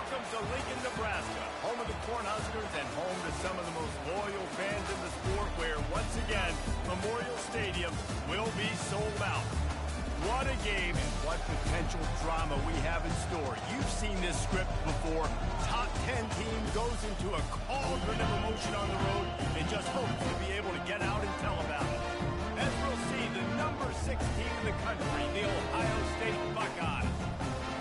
Welcome to Lincoln, Nebraska, home of the Cornhuskers and home to some of the most loyal fans in the sport, where, once again, Memorial Stadium will be sold out. What a game and what potential drama we have in store. You've seen this script before. Top 10 team goes into a cauldron of emotion on the road and just hopes to be able to get out and tell about it. As we'll see, the number 6 team in the country, the Ohio State Buckeyes,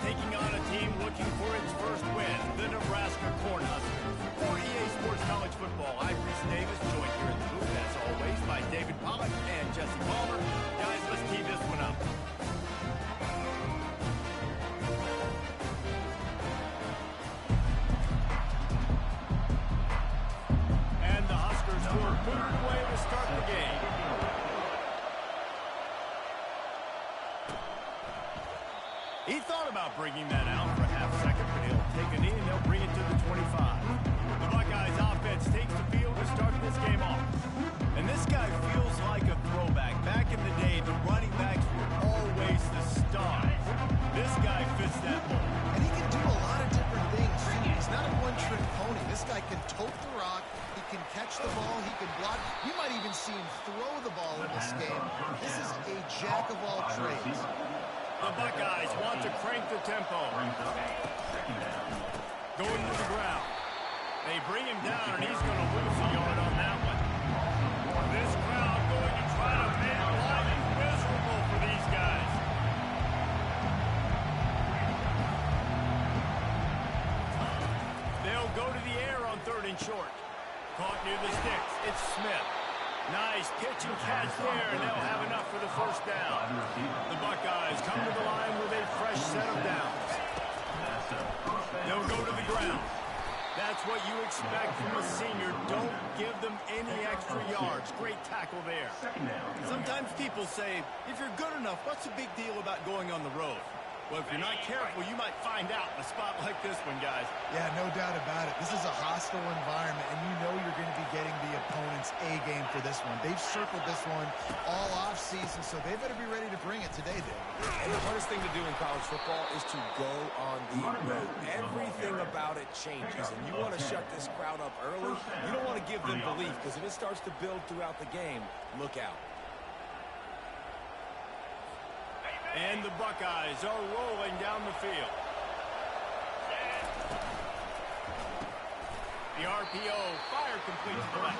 taking on a team looking for its first win, the Nebraska Cornhuskers. For EA Sports College Football, I'm Reese Davis, joined here in the booth, as always, by David Pollack and Jesse Palmer. Guys, let's tee this one up. And the Huskers will put it away to start the game. He thought about bringing that out for a half second, but he'll take a knee and they'll bring it to the 25. The Buckeyes offense takes the field to start this game off. And this guy feels like a throwback. Back in the day, the running backs were always the stars. This guy fits that mold. And he can do a lot of different things, too. He's not a one-trick pony. This guy can tote the rock. He can catch the ball. He can block. You might even see him throw the ball in this game. This is a jack of all trades. The Buckeyes want to crank the tempo. Going to the ground. They bring him down, and he's going to lose a yard on that one. This crowd going to try to make life miserable for these guys. They'll go to the air on 3rd and short. Caught near the sticks. It's Smith. Nice pitch and catch there, and they'll have enough for the first down. The Buckeyes come to the line with a fresh set of downs. They'll go to the ground. That's what you expect from a senior. Don't give them any extra yards. Great tackle there. Sometimes people say, if you're good enough, what's the big deal about going on the road? Well, if you're not careful, you might find out in a spot like this one, guys. Yeah, no doubt about it. This is a hostile environment, and you know you're going to be getting the opponent's A-game for this one. They've circled this one all off-season, so they better be ready to bring it today, Dave. And the hardest thing to do in college football is to go on the road. Everything about it changes, and you want to shut this crowd up early. You don't want to give them belief, because if it starts to build throughout the game, look out. And the Buckeyes are rolling down the field. The RPO, fire complete to the left.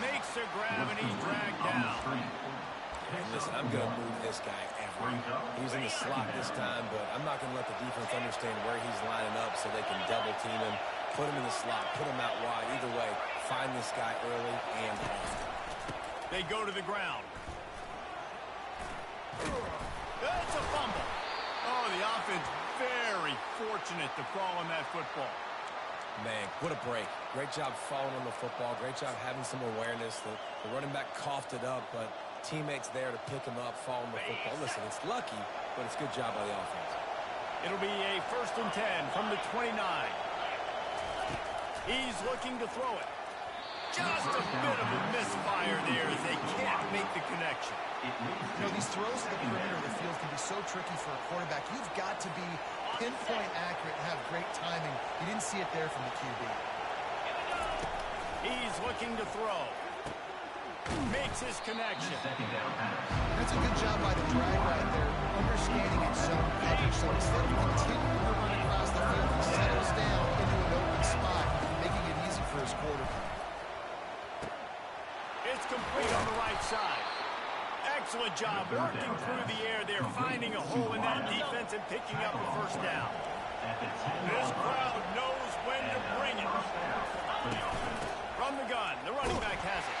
Makes a grab, and he's dragged down. And listen, I'm going to move this guy every. He's in the slot this time, but I'm not going to let the defense understand where he's lining up so they can double team him, put him in the slot, put him out wide. Either way, find this guy early and often. They go to the ground. It's a fumble. Oh, the offense very fortunate to fall on that football. Man, what a break. Great job falling on the football. Great job having some awareness. The running back coughed it up, but teammates there to pick him up, fall on the football. Listen, it's lucky, but it's a good job by the offense. It'll be a 1st and 10 from the 29. He's looking to throw it. Just a bit of a misfire there as they can't make the connection. You know, these throws to the perimeter of the field can be so tricky for a quarterback. You've got to be pinpoint accurate and have great timing. You didn't see it there from the QB. He's looking to throw. Makes his connection. That's a good job by the drag right there, understanding its zone coverage. So instead of continuing to run across the field, he settles down into an open spot, making it easy for his quarterback. It's complete on the right side. Excellent job working through the air there, finding a hole in that defense and picking up a first down. This crowd knows when to bring it. From the gun, the running back has it.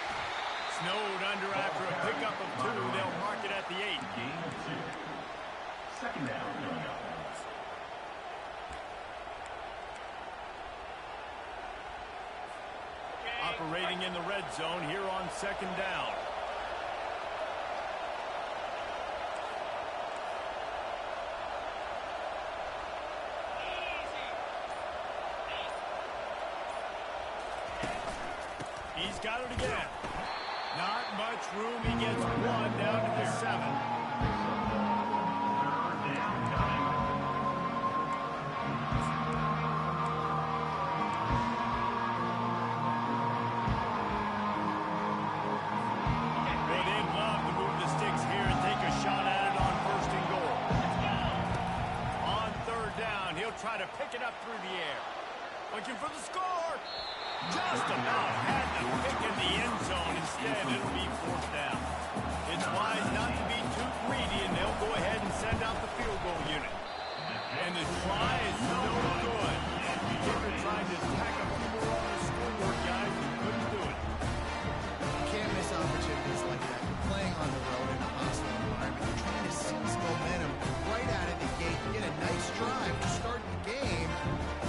Snowed under after a pickup of 2. They'll mark it at the 8. Second down. Operating in the red zone here on 2nd down. He's got it again. Not much room. He gets 1 down to the 7. try to pick it up through the air. Looking for the score. Just about had the pick in the end zone. Instead, it'll be fourth down. It's wise not to be too greedy, and they'll go ahead and send out the field goal unit. And the try is no good. Kicker trying to tack a few more on the scoreboard, guys, and couldn't do it. You can't miss opportunities like that. You're playing on the road in a hostile environment. You're trying to seize momentum right out of the gate. You get a nice drive to start the game,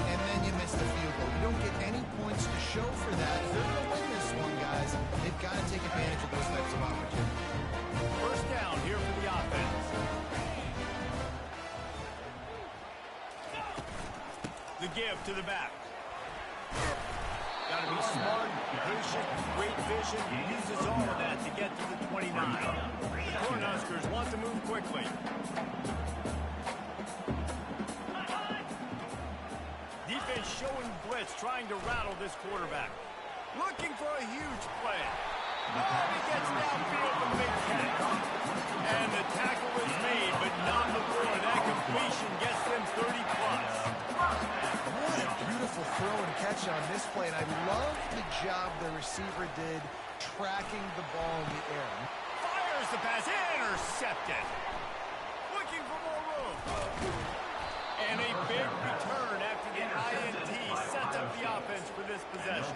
and then you miss the field goal. You don't get any points to show for that. If they're going to win this one, guys, they've got to take advantage of those types of opportunities. First down here for the offense. The give to the back. Got to be smart, patient, great vision. Uses all of that to get to the 29. The Cornhuskers want to move quickly. Defense showing blitz, trying to rattle this quarterback. Looking for a huge play. Oh, he gets downfield with a big catch. And the tackle is made, but not before that completion gets them 30+. What a beautiful throw and catch on this play, and I love the job the receiver did tracking the ball in the air. Fires the pass, intercepted. Looking for more room. And a big return after the INT sets up the offense for this possession.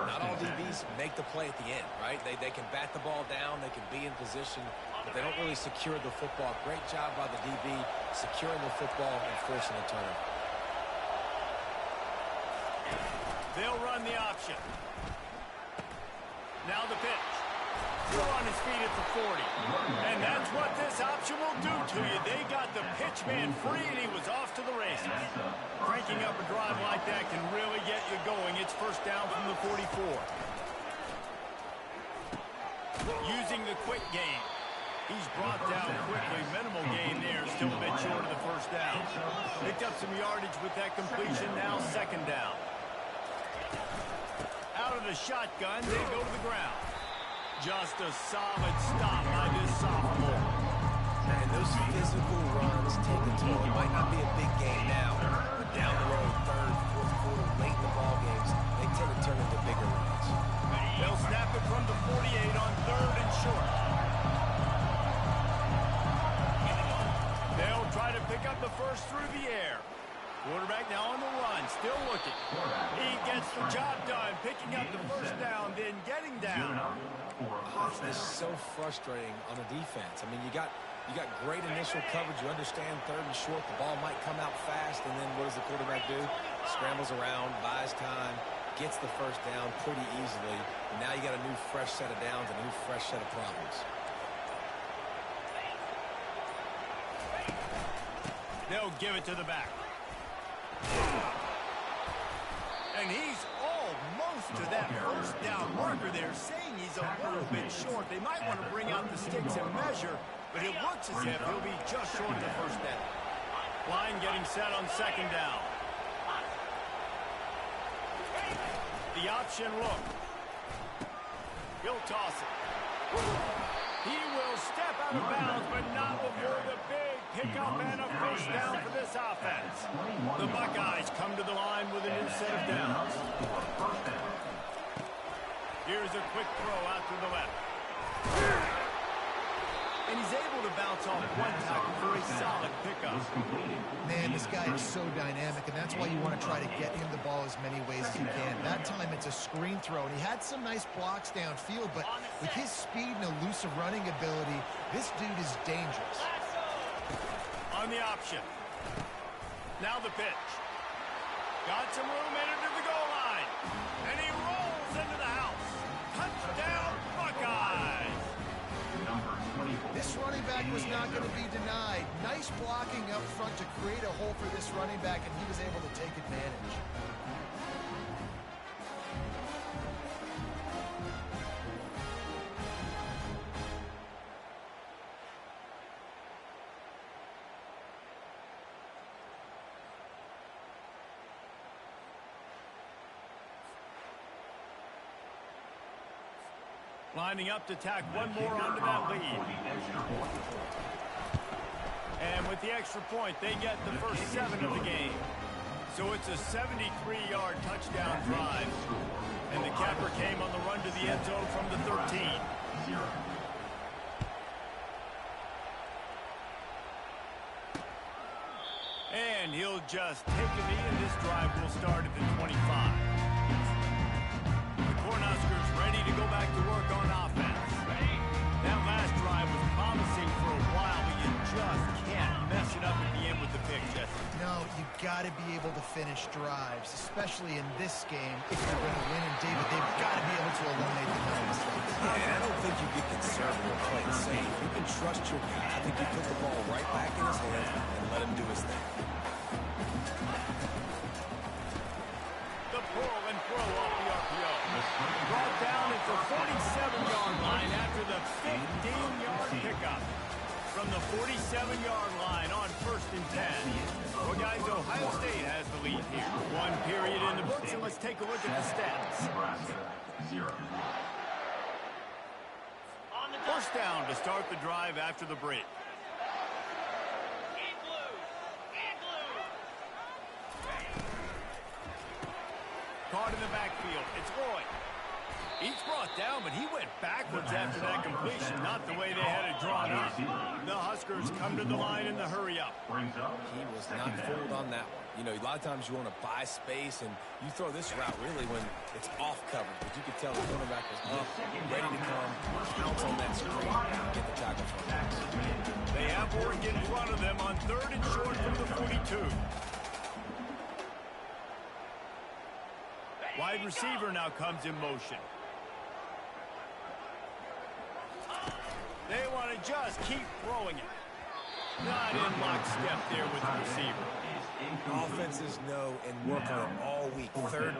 Not all DBs make the play at the end, right? They can bat the ball down, they can be in position, but they don't really secure the football. Great job by the DB securing the football and forcing a turnover. They'll run the option. Now the pitch. Still on his feet at the 40. And that's what this option will do to you. They got the pitch man free, and he was off to the races. Cranking up a drive like that can really get you going. It's first down from the 44. Using the quick game. He's brought down quickly. Minimal gain there. Still a bit short of the first down. Picked up some yardage with that completion. Now second down. Out of the shotgun, they go to the ground. Just a solid stop by this sophomore. And those physical runs take a toll. It might not be a big game now, but down the road, third, fourth quarter, late in the ball games, they tend to turn into bigger runs. They'll snap it from the 48 on third and short. They'll try to pick up the first through the air. Quarterback now on the run, still looking. He gets the job done, picking up the first down, then getting down. This is so frustrating on the defense. I mean, you got great initial coverage. You understand third and short. The ball might come out fast, and then what does the quarterback do? Scrambles around, buys time, gets the first down pretty easily. And now you got a new fresh set of downs, a new fresh set of problems. They'll give it to the back. And he's almost to that first down marker there, saying he's a little bit short. They might want to bring out the sticks and measure, but it looks as if he'll be just short of the first down. Line getting set on second down. The option look. He'll toss it. He will step out of bounds, but not before the big pickup and a first down for this offense. The Buckeyes come to the line with a new set of downs. Here's a quick throw out to the left. And he's able to bounce off one tackle for a solid pickup. Man, this guy is so dynamic, and that's why you want to try to get him the ball as many ways as you can. That time it's a screen throw, and he had some nice blocks downfield, but with his speed and elusive running ability, this dude is dangerous. On the option. Now the pitch. Got some room in into the goal line. And he rolls into the house. Touchdown, Buckeyes! This running back was not going to be denied. Nice blocking up front to create a hole for this running back, and he was able to take advantage. Lining up to tack one more onto that lead. And with the extra point, they get the first 7 of the game. So it's a 73-yard touchdown drive. And the capper came on the run to the end zone from the 13. And he'll just take a knee, and this drive will start at the 25. The Cornhuskers ready to go back to work on offense. That last drive was promising for a while, but you just can't mess it up at the end with the pick, Jesse. No, you got to be able to finish drives, especially in this game. If you're going to win, and David, they've got to be able to eliminate the penalty mistakes. I don't think you get conservative playing safe. You can trust your guy. I think you put the ball right back in his hands and let him do his thing. The pull and throw off the RPO. Brought down at the 47-yard line after the 15-yard pickup. From the 47-yard line on 1st and 10. Well, guys, Ohio State has the lead here. 1 period in the books, and let's take a look at the stats. Nebraska, 0. First down to start the drive after the break. Caught in the backfield. It's Lloyd. He's brought down, but he went backwards after that completion, not the way they had it drawn up. The Huskers come to the line in the hurry-up. He was not fooled on that one. You know, a lot of times you want to buy space, and you throw this route really when it's off coverage. But you could tell the cornerback was up, ready to come, pounce on that screen, and get the tackle from him. They have work in front of them on 3rd and short from the 42. Wide receiver now comes in motion. They want to just keep throwing it. Not in lockstep there with the receiver. Offenses know and work on it all week. Third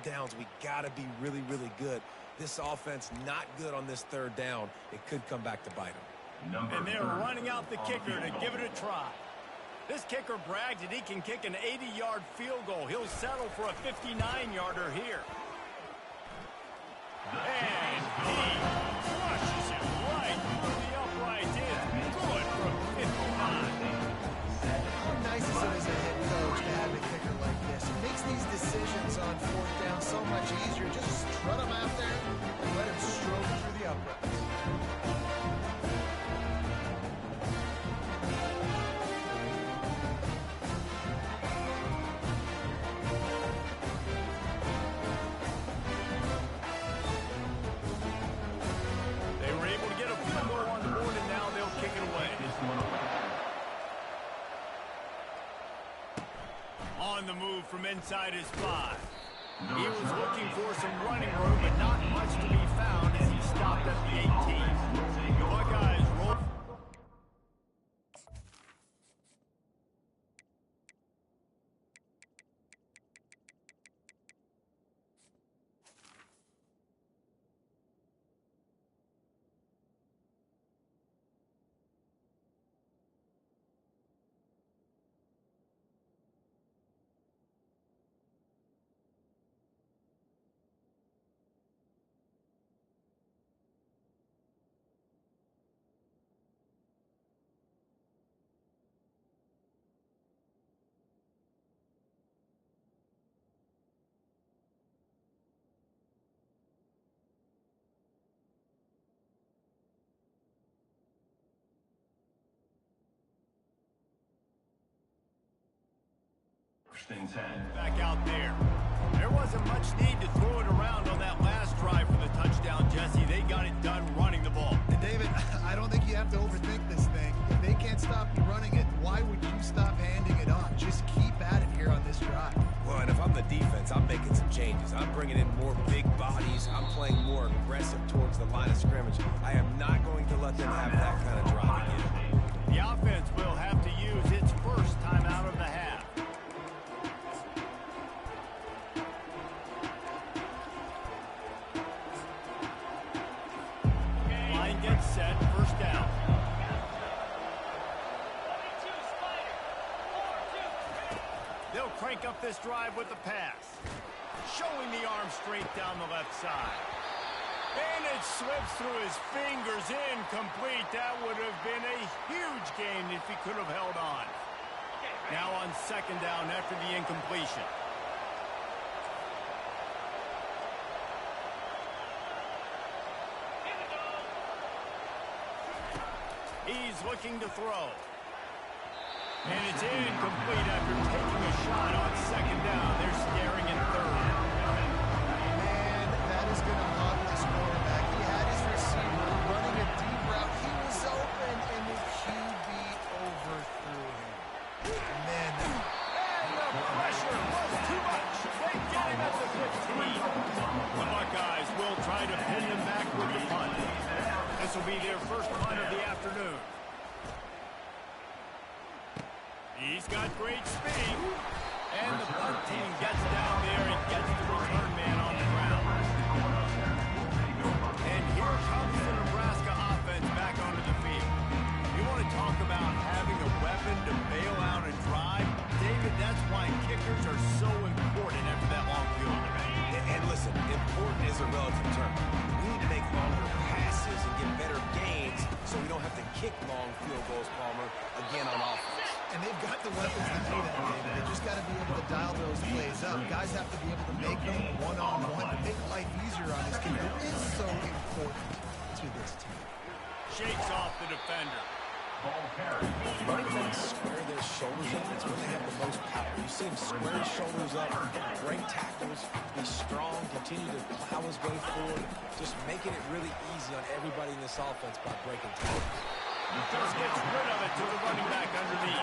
downs. We got to be really, really good. This offense not good on this 3rd down. It could come back to bite them. And they're running out the kicker to give it a try. This kicker brags that he can kick an 80-yard field goal. He'll settle for a 59-yarder here. And he crushes it right through the uprights. It's good from 59. How nice is it as a head coach to have a kicker like this? It makes these decisions on 4th down so much easier. Just strut him out there and let him stroke through the uprights. On the move from inside his 5. He was looking for some running room, but not much to be found as he stopped at the 18. Buckeyes roll. Back out there. There wasn't much need to throw it around on that last drive for the touchdown, Jesse. They got it done running the ball. And David, I don't think you have to overthink this thing. If they can't stop you running it, why would you stop handing it off? Just keep at it here on this drive. Well, and if I'm the defense, I'm making some changes. I'm bringing in more big bodies. I'm playing more aggressive towards the line of scrimmage. I am not going to let them have that kind of drive again. The offense will have to use its first time out of the half. Gets set, first down. They'll crank up this drive with the pass. Showing the arm strength down the left side. And it slips through his fingers, incomplete. That would have been a huge gain if he could have held on. Now on second down after the incompletion. He's looking to throw. And it's incomplete after taking a shot on second down. They're staring in third. Man, that is going to hug this quarterback. He had his receiver running a deep route. He was open, and the QB overthrew him. Man, And the pressure was too much. They get him at the 15. The Buckeyes will try to pin them back with the punt. This will be their first punt of the afternoon. He's got great speed. And the punt team gets down there and gets the return man on the ground. And here comes the Nebraska offense back onto the field. You want to talk about having a weapon to bail out and drive? David, that's why kickers are so important after that long field. And listen, important is a relative term. We need to make longer passes and get better gains so we don't have to kick long field goals, Palmer, again on offense. and they've got the weapons to do that, David. They just got to be able to dial those plays up. Guys have to be able to make them one-on-one to make life easier on this team. It is so important to this team. Shakes off the defender. Running backs square their shoulders up. That's when they have the most power. You see him square his shoulders up, break tackles, be strong, continue to plow his way forward, just making it really easy on everybody in this offense by breaking tackles. Just gets rid of it to the running back underneath.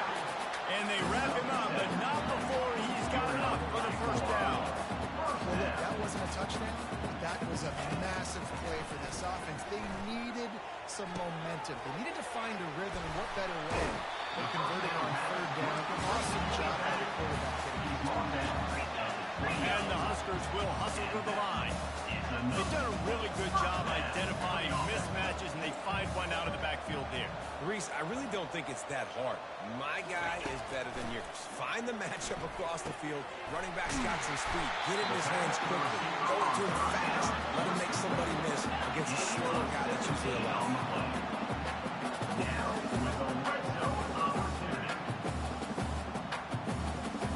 And they wrap him up, but not before he's got enough for the first down. Well, look, that wasn't a touchdown. That was a massive play for this offense. They needed some momentum. They needed to find a rhythm, and what better way than converting on third down. Awesome job by the quarterback. And the Huskers will hustle to the line. They've done a really good job identifying mismatches, and they find one out of the backfield there. Reese, I really don't think it's that hard. My guy is better than yours. Find the matchup across the field. Running back's got some speed. Get it in his hands quickly. Go to him fast. Let him make somebody miss against a slower guy that's usually allowed.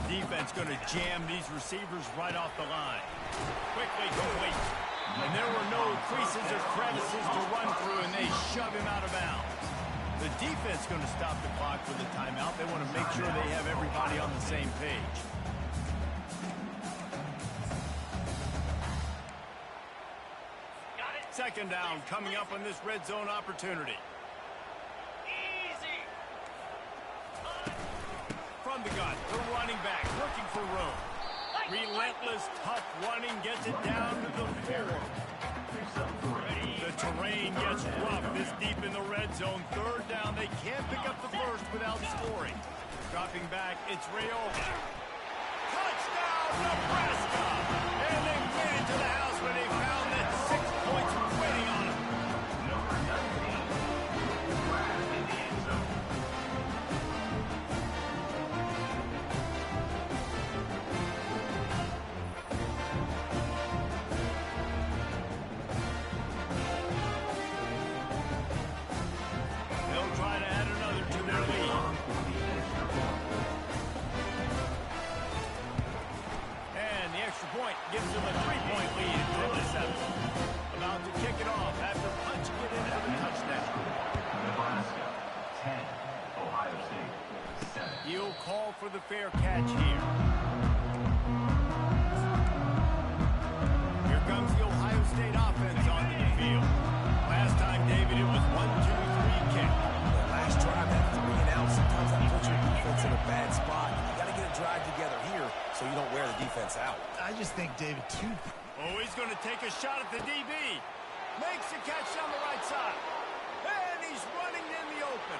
Defense going to jam these receivers right off the line. Quickly complete. And there were no creases or crevices to run through, and they shove him out of bounds. The defense going to stop the clock for the timeout. They want to make sure they have everybody on the same page. Second down coming up on this red zone opportunity. From the gun, the running back looking for room. Relentless, tough running gets it down to the 4. The terrain gets rough this deep in the red zone. Third down, they can't pick up the first without scoring. Dropping back, it's Rayola. Touchdown, Nebraska! And they made it to the house where they found that 6 points waiting on them. They'll try to add another to their lead. And the extra point gives them a 3-point lead at 10-7. About to kick it off after punching it in for the touchdown. Nebraska, 10. Ohio State, 7. He'll call for the fair catch here. Here comes the Ohio State offense onto the field. Last time, David, it was 1-2-3 kick. Last drive, that 3 and out. Sometimes that puts your defense in a bad spot. You got to get a drive together here so you don't wear the defense out. I just think, David, Oh, he's going to take a shot at the DB. Makes a catch on the right side. And he's running in the open.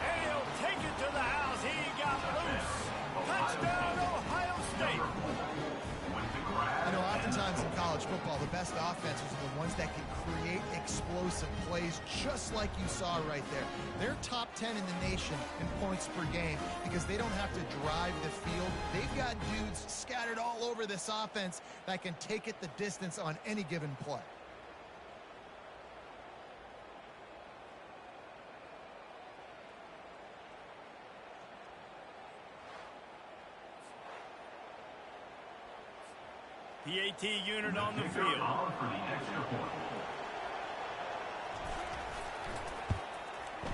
And he'll take it to the house. He got loose. Touchdown, Ohio State. You know, oftentimes in college football, the best offenses are the ones that can create explosive plays, just like you saw right there. They're top 10 in the nation in points per game because they don't have to drive the field. They've got dudes scattered all over this offense that can take it the distance on any given play. PAT unit on the field. For the extra point.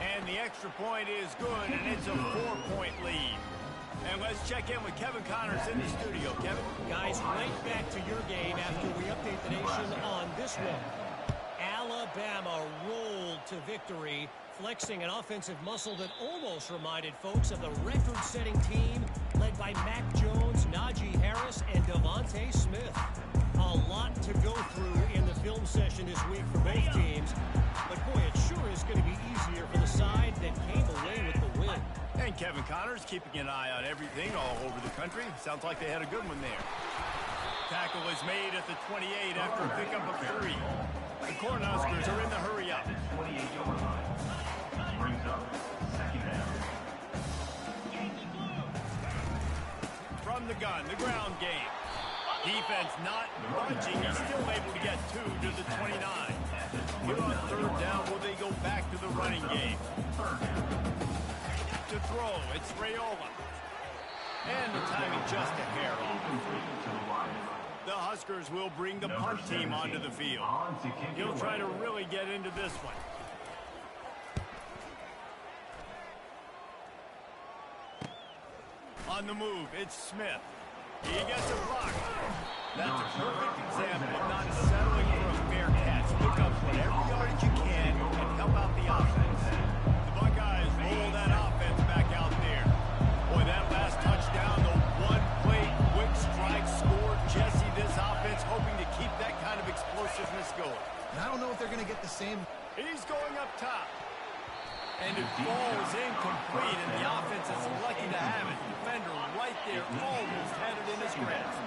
And the extra point is good, and it's a 4-point lead. And let's check in with Kevin Connors in the studio. Kevin? Guys, right back to your game after we update the nation on this one. Alabama rolled to victory, flexing an offensive muscle that almost reminded folks of the record-setting team led by Mac Jones, Najee Harris, and Devontae Smith. A lot to go through in the film session this week for both teams. But, boy, it sure is going to be easier for the side that came away with the win. And Kevin Connors keeping an eye on everything all over the country. Sounds like they had a good one there. Tackle is made at the 28 after a pickup of 3. The Cornhuskers are in the hurry-up. 28-yard line. Brings up second down. From the gun, the ground game. Defense not budging. He's still able to get 2 to the 29. Here on third down, will they go back to the running game? To throw, it's Rayola. And the timing just a hair off. The Huskers will bring the punt team onto the field. He'll try to really get into this one. On the move, it's Smith. He gets a block. That's a perfect example of not settling for a fair catch. Pick up whatever yardage you can and help out the offense. The Buckeyes roll that offense back out there. Boy, that last touchdown, the one-play quick strike score. Jesse, this offense hoping to keep that kind of explosiveness going. And I don't know if they're going to get the same. He's going up top. And it falls incomplete, and the offense is lucky to have it. Defender right there almost had it in his grasp.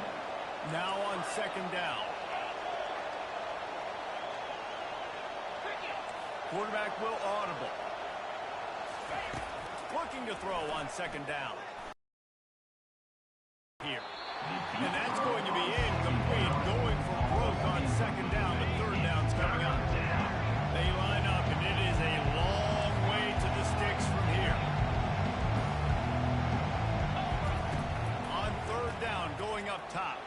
Now on second down. Quarterback will audible. Looking to throw on second down. Here. And that's going to be incomplete. Going for broke on second down, but third down's coming up. They line up, and it is a long way to the sticks from here. On third down, going up top.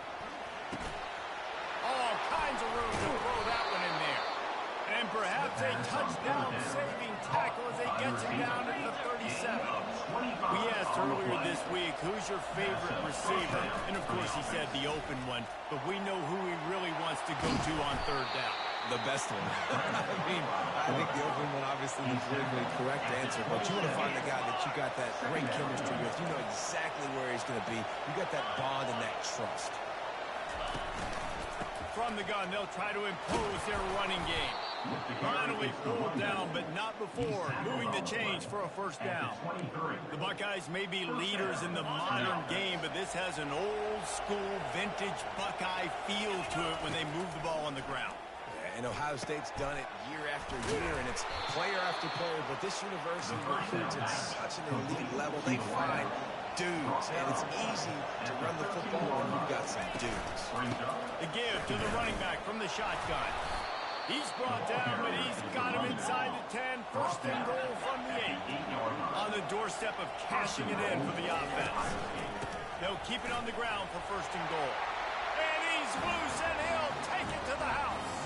All kinds of room to throw that one in there. And perhaps a touchdown-saving tackle as they get him down at the 37. We asked earlier this week, who's your favorite receiver? And, of course, he said the open one. But we know who he really wants to go to on third down. The best one. I think the open one, obviously, the politically correct answer. But you want to find the guy that you got that great chemistry with. You know exactly where he's going to be. You got that bond and that trust. From the gun, they'll try to impose their running game. Finally pulled down, but not before moving the chains for a first down. The Buckeyes may be leaders in the modern game, but this has an old-school, vintage Buckeye feel to it when they move the ball on the ground. And Ohio State's done it year after year, and it's player after player. But this university recruits at such an elite level. They find dudes, and it's easy to run the football when you've got some dudes. The give to the running back from the shotgun. He's brought down, but he's got him inside the 10. First and goal from the 8. On the doorstep of cashing it in for the offense. They'll keep it on the ground for first and goal. And he's loose, and he'll take it to the house.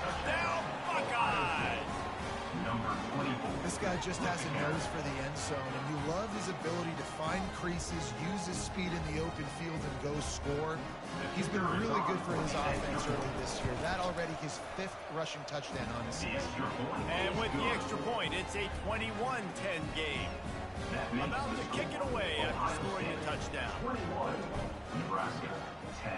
Touchdown, Buckeyes! This guy just has a nose for the end zone, and you love his ability to find creases, use his speed in the open field, and go score. He's been really good for his offense early this year. That already his 5th rushing touchdown on the season. And with the extra point, it's a 21-10 game. About to kick it away after scoring a touchdown. 21, Nebraska, 10.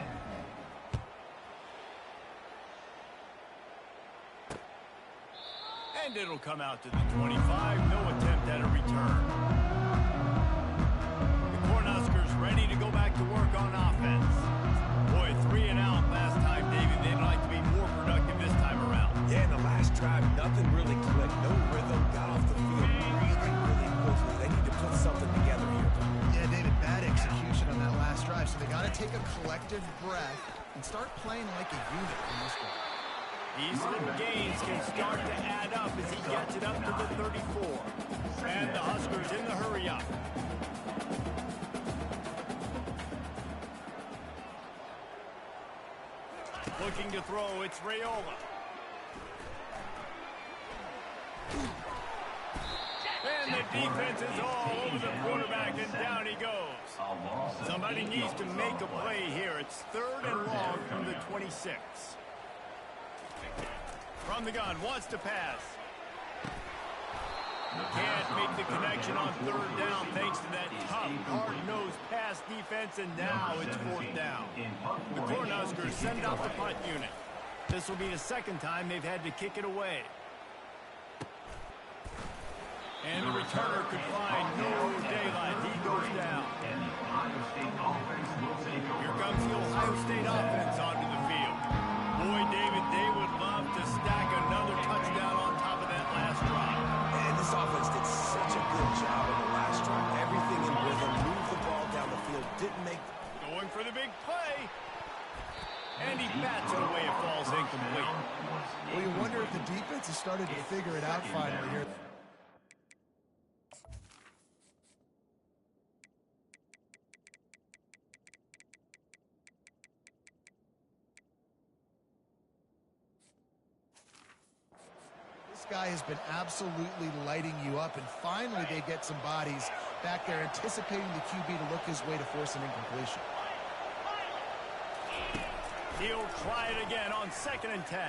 And it'll come out to the 25. No attempt at a return. The Cornhuskers ready to go back to work on offense. Boy, 3 and out last time, David. They'd like to be more productive this time around. Yeah, in the last drive, nothing really clicked. No rhythm. Got off the field really quickly. They need to put something together here. Yeah, David, bad execution on that last drive. So they got to take a collective breath and start playing like a unit in this one. These little gains can start to add up as he gets it up to the 34. And the Huskers in the hurry-up. Looking to throw, it's Raiola. And the defense is all over the quarterback, and down he goes. Somebody needs to make a play here. It's 3rd and long from the 26. From the gun, wants to pass. Can't make the connection on 3rd down thanks to that tough, hard-nosed pass defense, and now it's 4th down. The Cornhuskers send out the punt unit. This will be the 2nd time they've had to kick it away. And the returner could find no daylight. He goes down. Here comes the Ohio State offense onto the field. Boy, David, they would love to stack another touchdown on top of that last drive. And this offense did such a good job on the last drive. Everything in rhythm, moved the ball down the field, didn't make... Going for the big play. And he bats it away. It falls incomplete. Well, you wonder if the defense has started to figure it out finally here. Guy has been absolutely lighting you up, and finally they get some bodies back there anticipating the QB to look his way to force an incompletion. He'll try it again on 2nd and 10.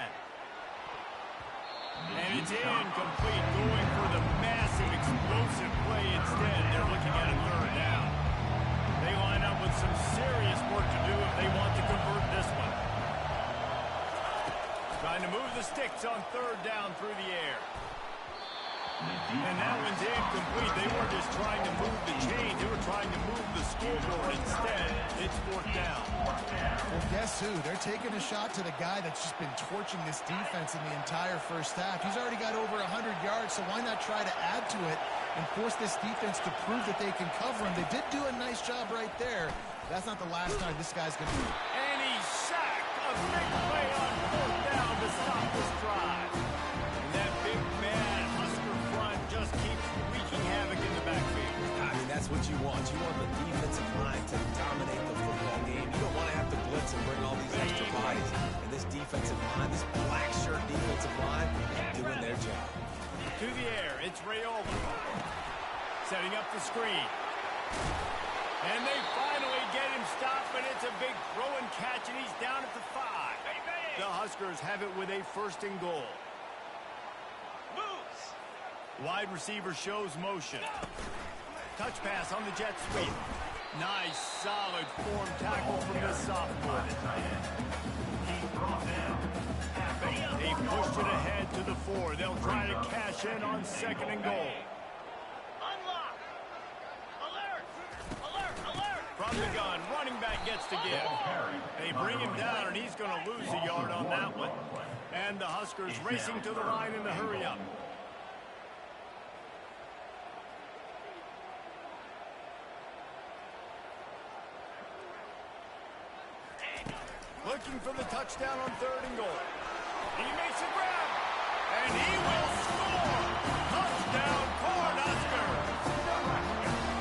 And it's incomplete, going for the massive explosive play instead. They're looking at a 3rd down. They line up with some serious work to do if they want to convert this one. Trying to move the sticks on 3rd down through the air. And that one's incomplete. They weren't just trying to move the chains. They were trying to move the scoreboard instead. It's 4th down. Well, guess who? They're taking a shot to the guy that's just been torching this defense in the entire first half. He's already got over 100 yards, so why not try to add to it and force this defense to prove that they can cover him? They did do a nice job right there. That's not the last time this guy's going to do it. And he's sacked. A big play on 4th down to stop this drive. And that big man Husker front just keeps wreaking havoc in the backfield. I mean, that's what you want. You want the defensive line to dominate the football game. You don't want to have to blitz and bring all these extra bodies. And this defensive line, this black shirt defensive line, doing their job. To the air, it's Raiola. Setting up the screen. And they finally get him stopped, but it's a big throw and catch, and he's down at the 5. The Huskers have it with a 1st and goal. Moves. Wide receiver shows motion. Touch pass on the jet sweep. Nice, solid form tackle from the sophomore. They pushed it ahead to the 4. They'll try to cash in on 2nd and goal. From the gun, running back gets to give. They bring him down, and he's going to lose a yard on that one. And the Huskers racing to the line in the hurry-up. Looking for the touchdown on 3rd and goal. He makes a grab, and he will score. Touchdown, Cornhuskers.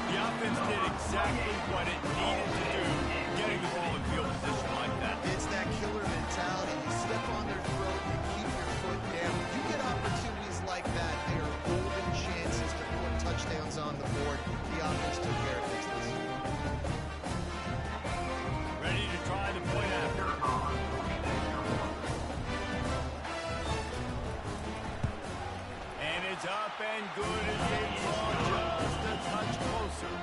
The offense did exactly what it needed to do, getting the ball in field position like that. It's that killer mentality. You step on their throat and keep your foot down. You get opportunities like that, they are golden chances to put touchdowns on the board. The offense took care of business. Ready to try the point after. And it's up and good as they draw just a touch closer.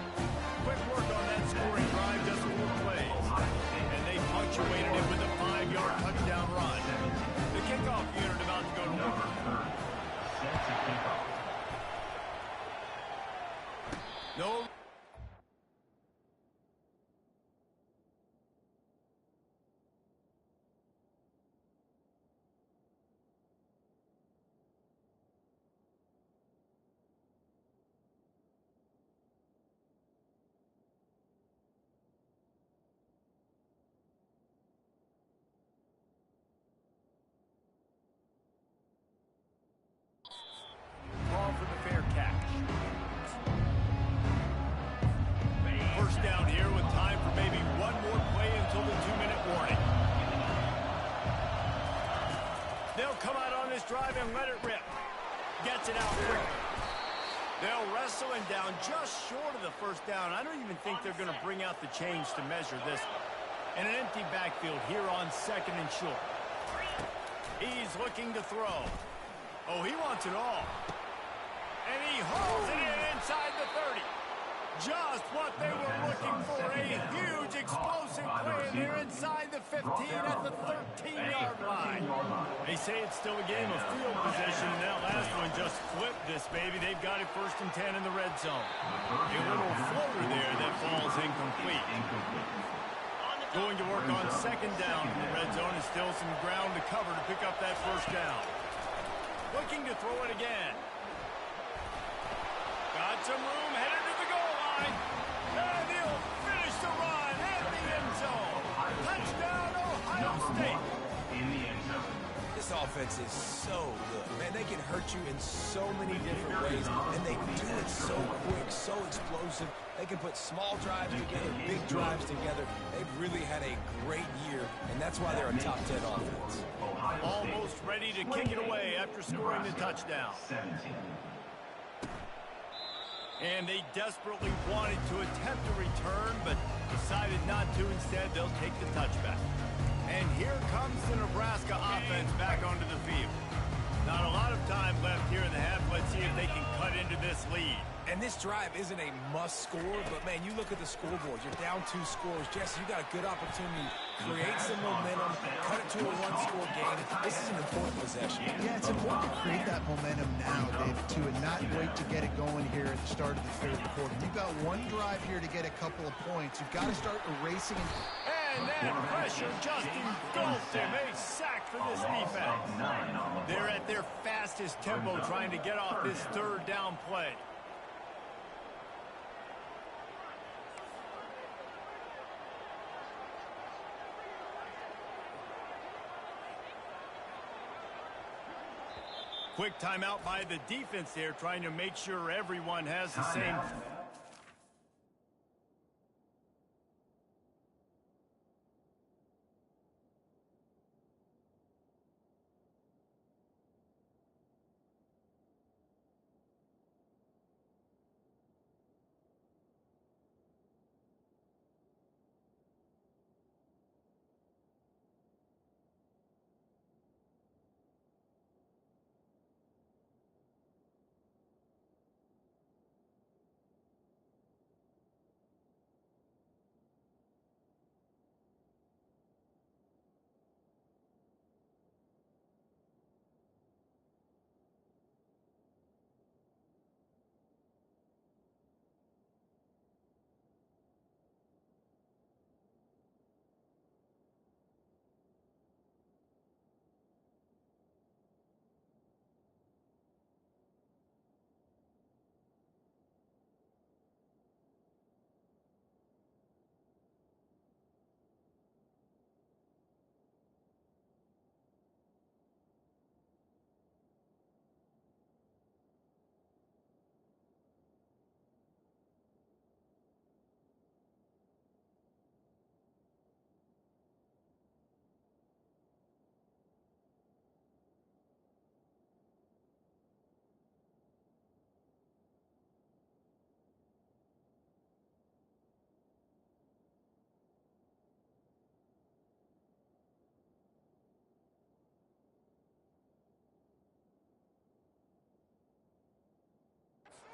Quick work on that scoring drive, just 4 plays. And they punctuated it with a 5-yard touchdown run. The kickoff unit about to go to work. No. Ball for the fair catch. They'll come out on this drive and let it rip. Gets it out quickly. They'll wrestle him down just short of the first down. I don't even think they're going to bring out the change to measure this one. And an empty backfield here on 2nd and short. He's looking to throw. Oh, he wants it all. And he hauls it in inside the 30. Just what they were looking for. A huge explosive play, and they're inside the 15 at the 13-yard line. They say it's still a game of field position, and that last one just flipped this baby. They've got it 1st and 10 in the red zone. A little floater there that falls incomplete. Going to work on 2nd down in the red zone, and still some ground to cover to pick up that 1st down. Looking to throw it again. Got some room, headed to the goal line. And he'll finish the run at the end zone. Touchdown, Ohio State. In the end zone. This offense is so good. Man, they can hurt you in so many different ways, and they do it so quick, so explosive. They can put small drives together, big drives together. They've really had a great year, and that's why they're a top 10 offense. Almost ready to kick it away after scoring the touchdown. 17. And they desperately wanted to attempt a return, but decided not to. Instead, they'll take the touchback. And here comes the Nebraska offense back onto the field. Not a lot of time left here in the half. Let's see if they can cut into this lead. And this drive isn't a must score, but, man, you look at the scoreboard. You're down 2 scores. Jesse, you got a good opportunity. Create some momentum. Cut it to a 1-score game. This is an important possession. Yeah, it's important to create that momentum now, Dave, too, and not wait to get it going here at the start of the 3rd quarter. You've got one drive here to get a couple of points. You've got to start erasing. And that pressure just engulfed him. A sack for this defense. They're at their fastest tempo trying to get off this 3rd down play. Quick timeout by the defense there, trying to make sure everyone has the same.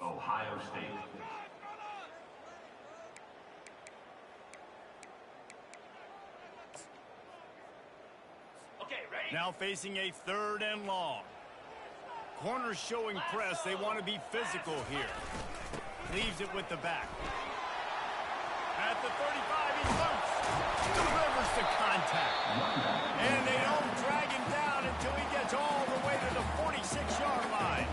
Ohio State. Okay, ready? Now facing a 3rd and long. Corners showing press. They want to be physical here. Leaves it with the back. At the 35, he's loose. Delivers the contact. And they don't drag him down until he gets all the way to the 46-yard line.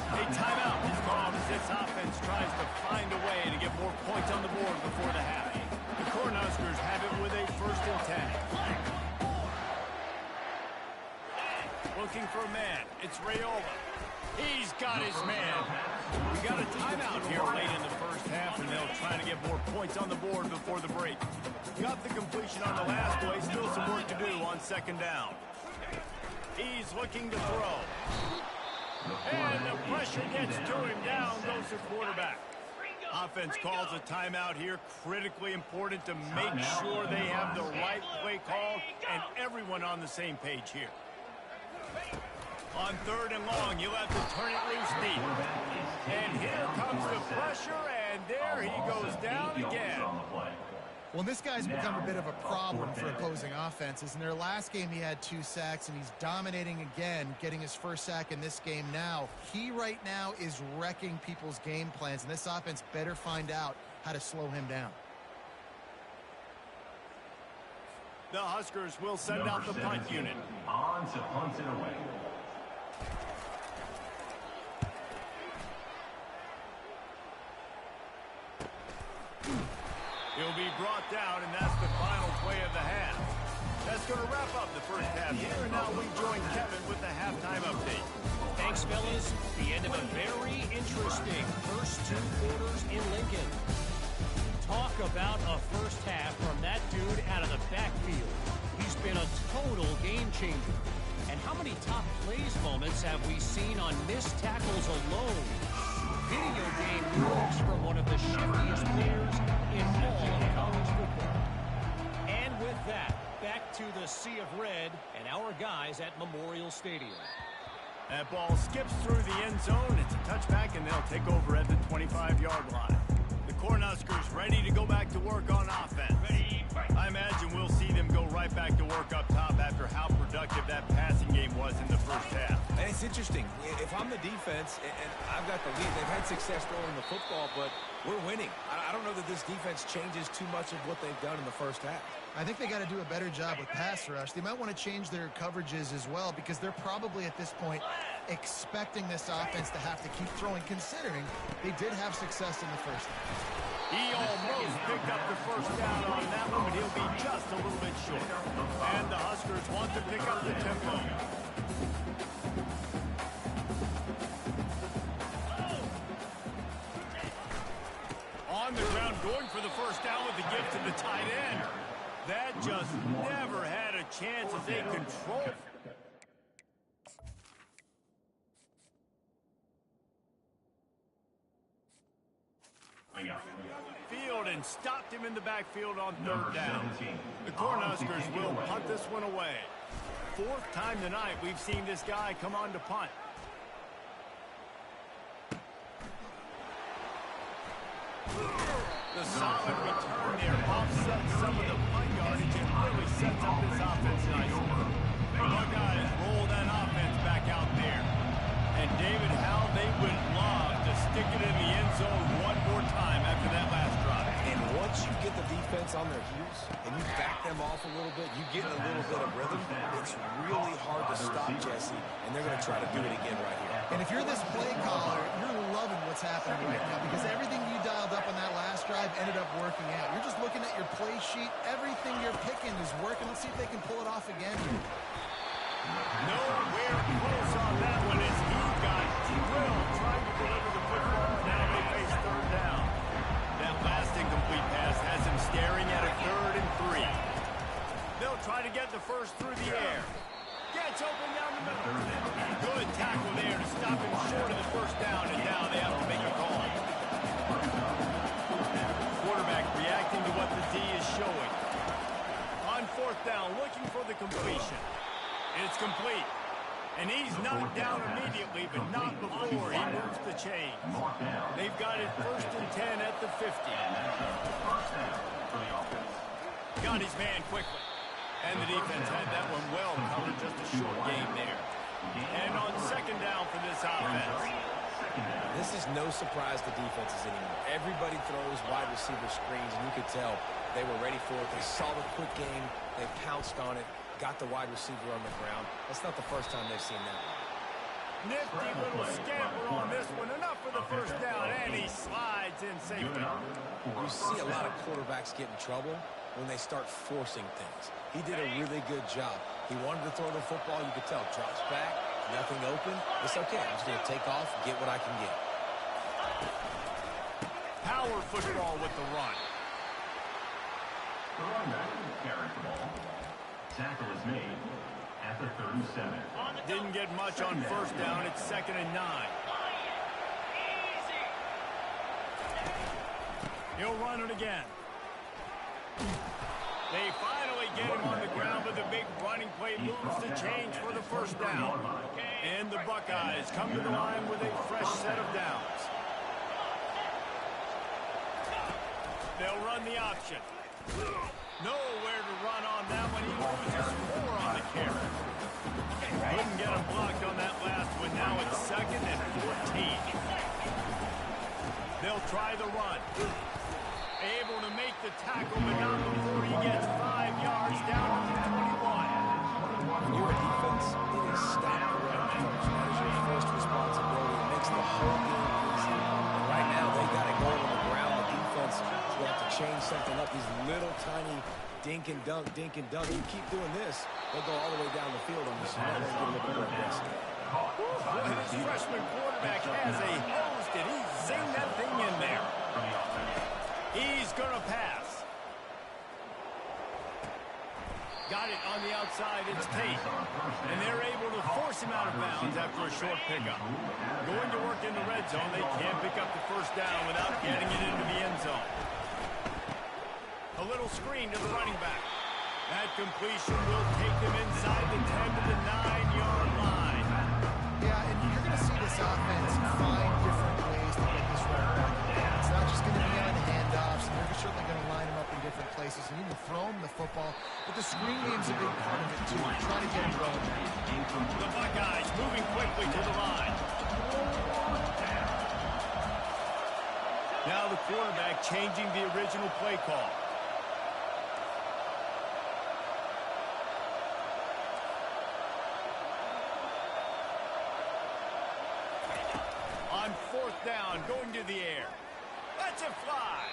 A timeout is called as this offense tries to find a way to get more points on the board before the half. The Cornhuskers have it with a 1st and 10. Looking for a man. It's Rayola. He's got his man. We got a timeout here late in the 1st half, and they'll try to get more points on the board before the break. Got the completion on the last play. Still some work to do on 2nd down. He's looking to throw. And the pressure gets to him. Down goes the quarterback. Offense calls a timeout here. Critically important to make sure they have the right play call and everyone on the same page here. On 3rd and long, you'll have to turn it loose deep. And here comes the pressure, and there he goes down again. Well, this guy's become a bit of a problem for opposing offenses. In their last game, he had 2 sacks, and he's dominating again, getting his first sack in this game now. He right now is wrecking people's game plans, and this offense better find out how to slow him down. The Huskers will send out the punt unit. On to punt it away. He'll be brought down, and that's the final play of the half. That's going to wrap up the first half here, and now we join Kevin with the halftime update. Thanks, fellas. The end of a very interesting first 2 quarters in Lincoln. Talk about a first half from that dude out of the backfield. He's been a total game changer. And how many top plays moments have we seen on missed tackles alone? Video game moves from one of the shiftiest players in all of college football. And with that, back to the sea of red and our guys at Memorial Stadium. That ball skips through the end zone. It's a touchback, and they'll take over at the 25-yard line. The Cornhuskers ready to go back to work on offense. I imagine we'll see them go right back to work up top after how productive that passing game was in the first half. And it's interesting. If I'm the defense and I've got the lead, they've had success throwing the football, but we're winning. I don't know that this defense changes too much of what they've done in the first half. I think they got to do a better job with pass rush. They might want to change their coverages as well, because they're probably at this point expecting this offense to have to keep throwing, considering they did have success in the first half. He almost picked up the first down on that one, but he'll be just a little bit short. And the Huskers want to pick up the tempo. On the ground, going for the first down with the give to the tight end. That just never had a chance as they control. Field and stopped him in the backfield on 3rd down. The Cornhuskers will punt this one away. 4th time tonight we've seen this guy come on to punt. The solid return there offsets some of the punt yardage and really sets up this offense nicely. The Buckeyes roll that offense back out there. And David, how they would love to stick it in the end zone one more time after that last drive. And once you get the defense on their heels and you back them off a little bit, you get a little bit of rhythm, it's really hard to stop, Jesse, and they're going to try to do it again right here. And if you're this play caller, you're loving what's happening right now, because everything you dialed up on that last drive ended up working out. You're just looking at your play sheet. Everything you're picking is working. Let's see if they can pull it off again. Nowhere close on that one as he got drilled trying to deliver the football. Now they face 3rd down. That last incomplete pass has him staring at a 3rd and 3. They'll try to get the first through the air. Gets open down the middle. Good tackle there to stop him short of the first down, and now they have to make a call. Quarterback reacting to what the D is showing. On 4th down, looking for the completion. It's complete. And he's knocked down immediately, but not before he moves the chains. They've got it 1st and 10 at the 50. Got his man quickly. And the defense had that one well covered, just a short game there. And on 2nd down for this offense. This is no surprise to defenses anymore. Everybody throws wide receiver screens, and you could tell they were ready for it. They saw the quick game. They pounced on it, got the wide receiver on the ground. That's not the first time they've seen that one. Nifty little scamper on this one. Enough for the first down, and he slides in safety. You see a lot of quarterbacks get in trouble when they start forcing things. He did a really good job. He wanted to throw the football. You could tell. Drops back, nothing open. It's okay. I'm just going to take off, get what I can get. Power football with the run. The runback carries the ball. Tackle is made. at the 37. Didn't get much on first down. It's 2nd and 9. He'll run it again. They finally get him on the ground, but the big running play moves the change for the first down. And the Buckeyes come to the line with a fresh set of downs. They'll run the option. Nowhere to run on that one. He loses 4 on the carry. Couldn't get him blocked on that last one. Now it's 2nd and 14. They'll try the run. Able to make the tackle, but not before he gets 5 yards down to the 21. When you're a defense, it is stop the run first. That is your first responsibility. It makes the whole game easy. And right now, they got it going on the ground. The defense is going to have to change something up. These little tiny dink and dunk, dink and dunk. You keep doing this, they'll go all the way down the field on you. So now they're going to get a little bit more aggressive. His freshman quarterback has a hose. Did he zing that thing in there? He's going to pass. Got it on the outside. It's Tate. And they're able to force him out of bounds after a short pickup. Going to work in the red zone. They can't pick up the first down without getting it into the end zone. A little screen to the running back. That completion will take them inside the 10 to the 9-yard line. Yeah, and you're going to see this offense find different ways to get this running back. It's not just going to be on handoffs, and they're certainly going to line him up in different places and even throw him the football. But the screen game's a big part of it, too. Trying to get him going. The Buckeyes moving quickly to the line. Now the quarterback changing the original play call. On 4th down, going to the air. Let's it fly.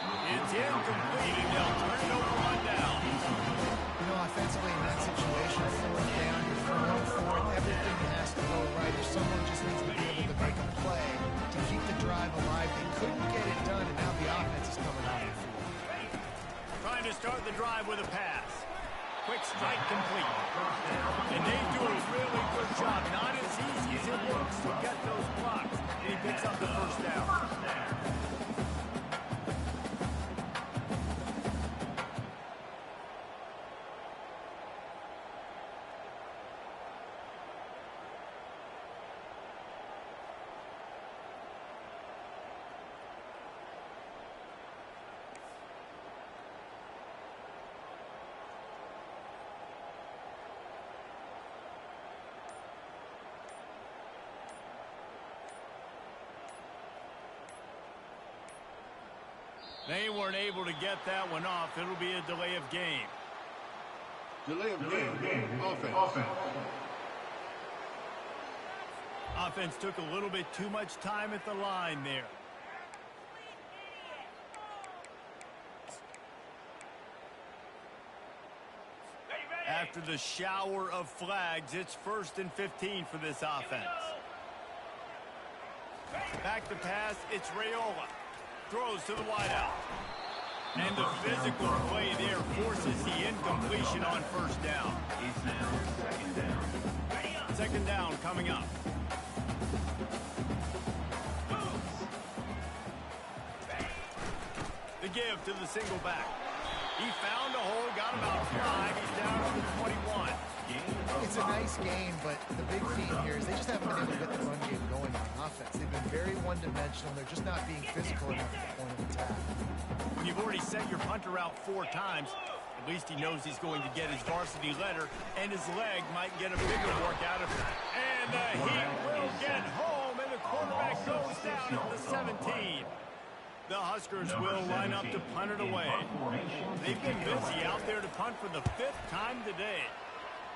It's incomplete, and they'll turn it over on down. You know, offensively in that situation, 4th down, you're throwing 4th, everything has to go right. If someone just needs to be able to make a play to keep the drive alive, they couldn't get it done, and now the offense is coming out. Trying to start the drive with a pass. Quick strike complete. And they do a really good job. Not as easy as it looks to get those blocks. And he picks up the first down. They weren't able to get that one off. It'll be a delay of game. Delay of game. Offense. Offense took a little bit too much time at the line there. After the shower of flags, it's 1st and 15 for this offense. Back to pass, it's Raiola. Throws to the wideout. And the physical play there forces the incompletion on first down. It's now 2nd down. 2nd down coming up. The give to the single back. He found a hole, got about 5. He's down to the 21. It's a nice game, but the big theme here is they just haven't been able to get the run game going on offense. They've been very one-dimensional. They're just not being physical enough at the point of attack. When you've already sent your punter out 4 times, at least he knows he's going to get his varsity letter, and his leg might get a bigger work out of it. And the Heat will get home, and the quarterback goes down at the 17. The Huskers will line up to punt it away. They've been busy out there to punt for the 5th time today.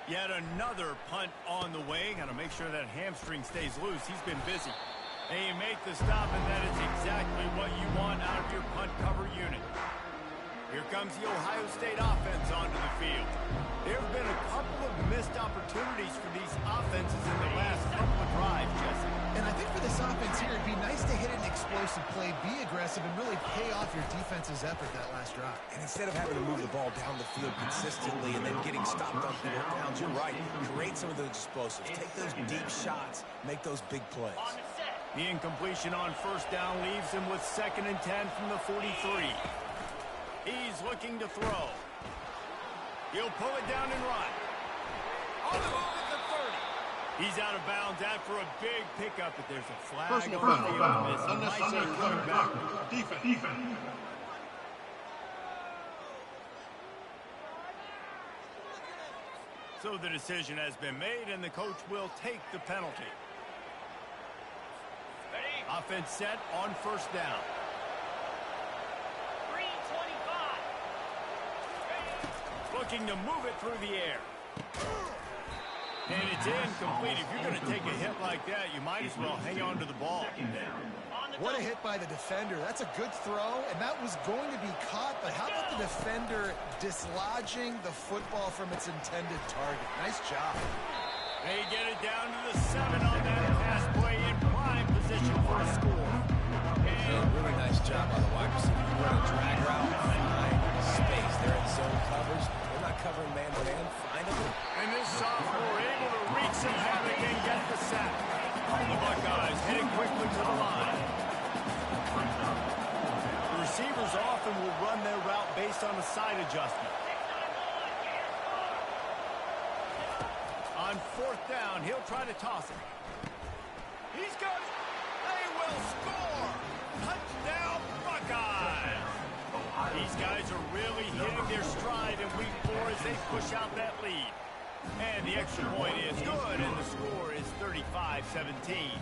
Yet another punt on the way. Got to make sure that hamstring stays loose. He's been busy. They make the stop, and that is exactly what you want out of your punt cover unit. Here comes comes the Ohio State offense onto the field. There have been a couple of missed opportunities for these offenses in the last couple of drives, Jesse. And I think for this offense here, it'd be nice to hit an explosive play, be aggressive, and really pay off your defense's effort that last drive. And instead of having to move the ball down the field consistently and then getting stopped on fourth downs, you're right. Create some of those explosives. Take those deep shots. Make those big plays. The incompletion on first down leaves him with 2nd and 10 from the 43. He's looking to throw. He'll pull it down and run. On the move at the 30. He's out of bounds after a big pickup, but there's a flag Personal on the foul. field. This might Unnecessary be coming coming back. back. Defense. So the decision has been made, and the coach will take the penalty. Offense set on first down. 3:25. Looking to move it through the air. And it's incomplete. If you're going to take a hit like that, you might as well hang on to the ball. What a hit by the defender. That's a good throw, and that was going to be caught, but how about the defender dislodging the football from its intended target? Nice job. They get it down to the 7 on that pass play in prime position for a score. Really nice job by the wide receiver. You run a drag route, find space. They're in zone coverage. They're not covering man-to-man. Find them. And this sophomore able to wreak some havoc and get the sack. The Buckeyes heading quickly to the line. The receivers often will run their route based on a side adjustment. On fourth down, he'll try to toss it. He's got it. They will score. Touchdown, Buckeyes. These guys are really hitting their stride in week 4 as they push out that lead. And the extra point is good, and the score is 35-17.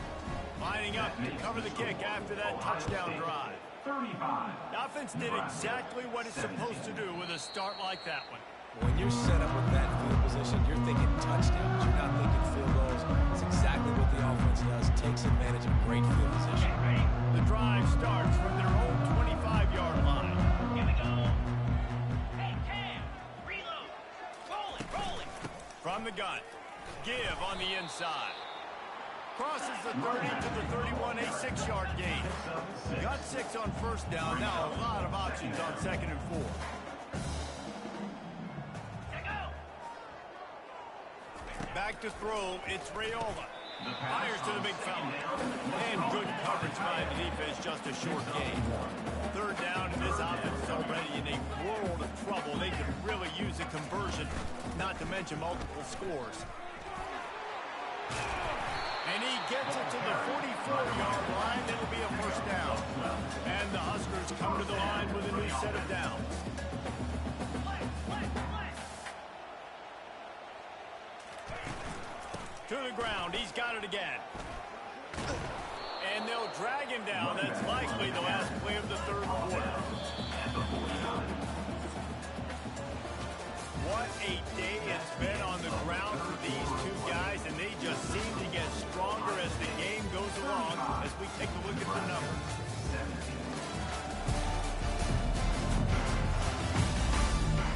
Lining up to cover the kick after that touchdown drive. 35. The offense did exactly what it's supposed to do with a start like that one. When you're set up with that field position, you're thinking touchdowns. You're not thinking field goals. It's exactly what the offense does. Takes advantage of great field position. The drive starts from their own 25-yard line. Here we go. Hey, Cam. Reload. Rolling. From the gun. Give on the inside. Crosses the 30 to the 31, a 6-yard gain. Got 6 on first down. Now a lot of options on 2nd and 4. Back to throw, it's Raiola. Fires to the big fella. And good coverage by the defense, just a short gain. Third down, and this offense is already in a world of trouble. They could really use a conversion, not to mention multiple scores. And he gets it to the 44-yard line. It'll be a first down. And the Huskers come to the line with a new set of downs. To the ground. He's got it again. And they'll drag him down. That's likely the last play of the third quarter. What a day it's been on the ground for these two guys, and they just seem to get stronger as the game goes along as we take a look at the numbers.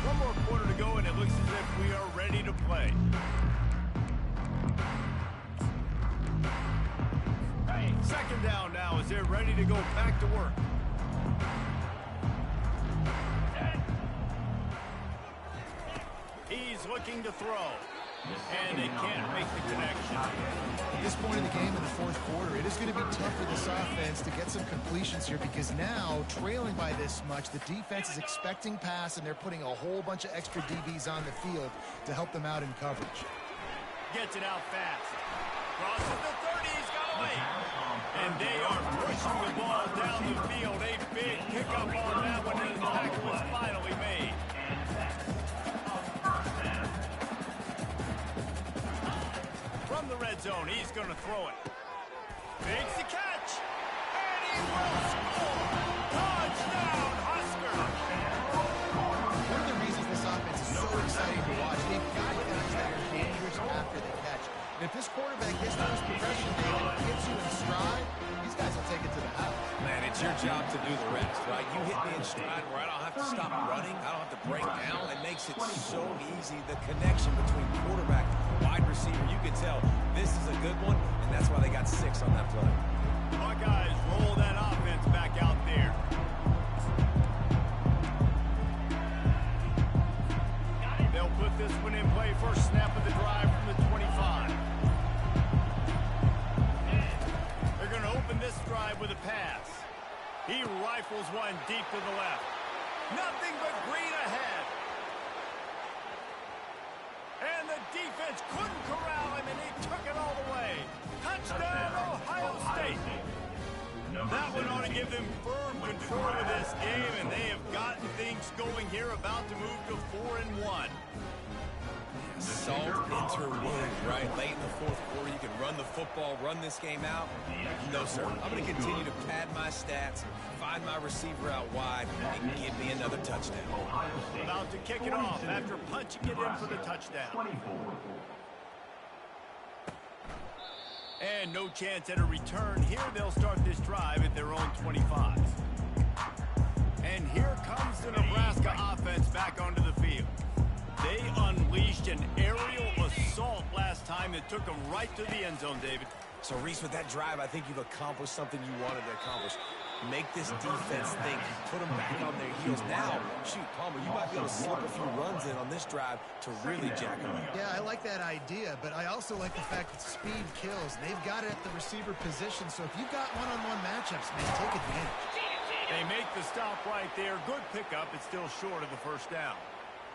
One more quarter to go, and it looks as if we are ready to play. Second down now as they're ready to go back to work. He's looking to throw. And they can't make the connection. At this point in the game in the fourth quarter, it is going to be tough for this offense to get some completions here because now, trailing by this much, the defense is expecting pass, and they're putting a whole bunch of extra DBs on the field to help them out in coverage. Gets it out fast. Crosses the 30, he's got away. And they are pushing the ball down the field. A big pickup on that one, and the tackle was finally made. From the red zone, he's going to throw it. Makes the catch. And he will score. Touchdown, Huskers. One of the reasons this offense is so exciting to watch, they've got guys that are dangerous after the catch. And if this quarterback gets to his progression, David, gets you in stride, these guys will take it to the house. Man, it's your job to do the rest, right? You hit me in in stride where I don't have to stop running. I don't have to break down. It makes it so easy. The connection between quarterback and wide receiver, you can tell this is a good one, and that's why they got 6 on that play. Buckeyes roll that offense back out there. They'll put this one in play. First snap of the drive from the 25. They're going to open this drive with a pass. He rifles one deep to the left. Nothing but green ahead. And the defense couldn't corral him, and he took it all the way. Touchdown, Ohio State. That one ought to give them firm control of this game, and they have gotten things going here, about to move to 4-1. Salt interwound, right? Late in the fourth quarter, you can run the football, run this game out. No, sir. I'm going to continue to pad my stats, find my receiver out wide, and give me another touchdown. About to kick it off after punching it in for the touchdown. And no chance at a return here. They'll start this drive at their own 25. And here comes the Nebraska offense back onto the field. They unleashed an aerial assault last time that took them right to the end zone, David. So, Reese, with that drive, I think you've accomplished something you wanted to accomplish. Make this defense think, put them back on their heels. Now, shoot, Palmer, you might be able to slip a few runs in on this drive to really jack them up. Yeah, I like that idea, but I also like the fact that speed kills. They've got it at the receiver position, so if you've got one-on-one matchups, man, take advantage. They make the stop right there. Good pickup. It's still short of the first down.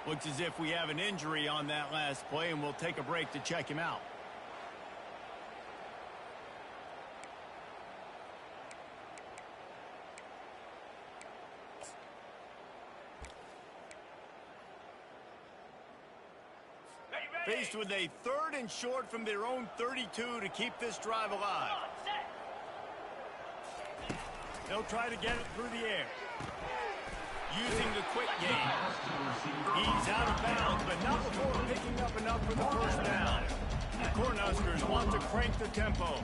Looks as if we have an injury on that last play, and we'll take a break to check him out. Faced with a 3rd and short from their own 32 to keep this drive alive. They'll try to get it through the air. Using the quick game. He's out of bounds, but not before picking up enough for the first down. The Cornhuskers want to crank the tempo.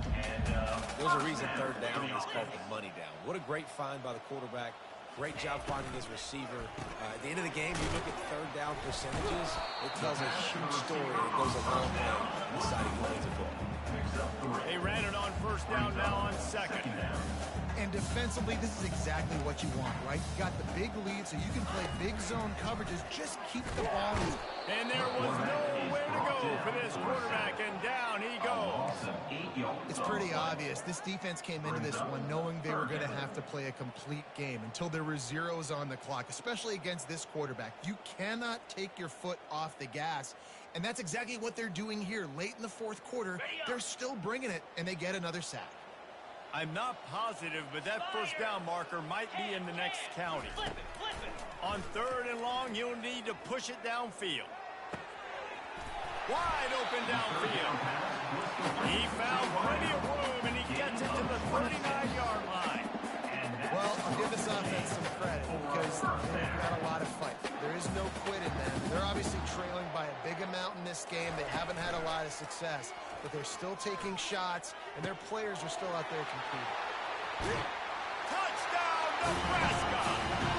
There's a reason 3rd down is called the money down. What a great find by the quarterback. Great job finding his receiver. At the end of the game, you look at 3rd down percentages, it tells a huge story, and it goes a long way in deciding who wins a football. They ran it on first down, now on 2nd. And defensively, this is exactly what you want, right? You got the big lead, so you can play big zone coverages. Just keep the ball moving. And there was nowhere to go for this quarterback, and down he goes. It's pretty obvious. This defense came into this one knowing they were going to have to play a complete game until there were zeros on the clock, especially against this quarterback. You cannot take your foot off the gas, and that's exactly what they're doing here. Late in the fourth quarter, they're still bringing it, and they get another sack. I'm not positive, but that first down marker might be in the next county. On 3rd and long, you'll need to push it downfield. Wide open downfield. He found plenty of room, and he gets it to the 39-yard line. Well, I'll give this offense some credit because they've got a lot of fight. There is no quit in them. They're obviously trailing by a big amount in this game. They haven't had a lot of success, but they're still taking shots, and their players are still out there competing. Touchdown, Nebraska!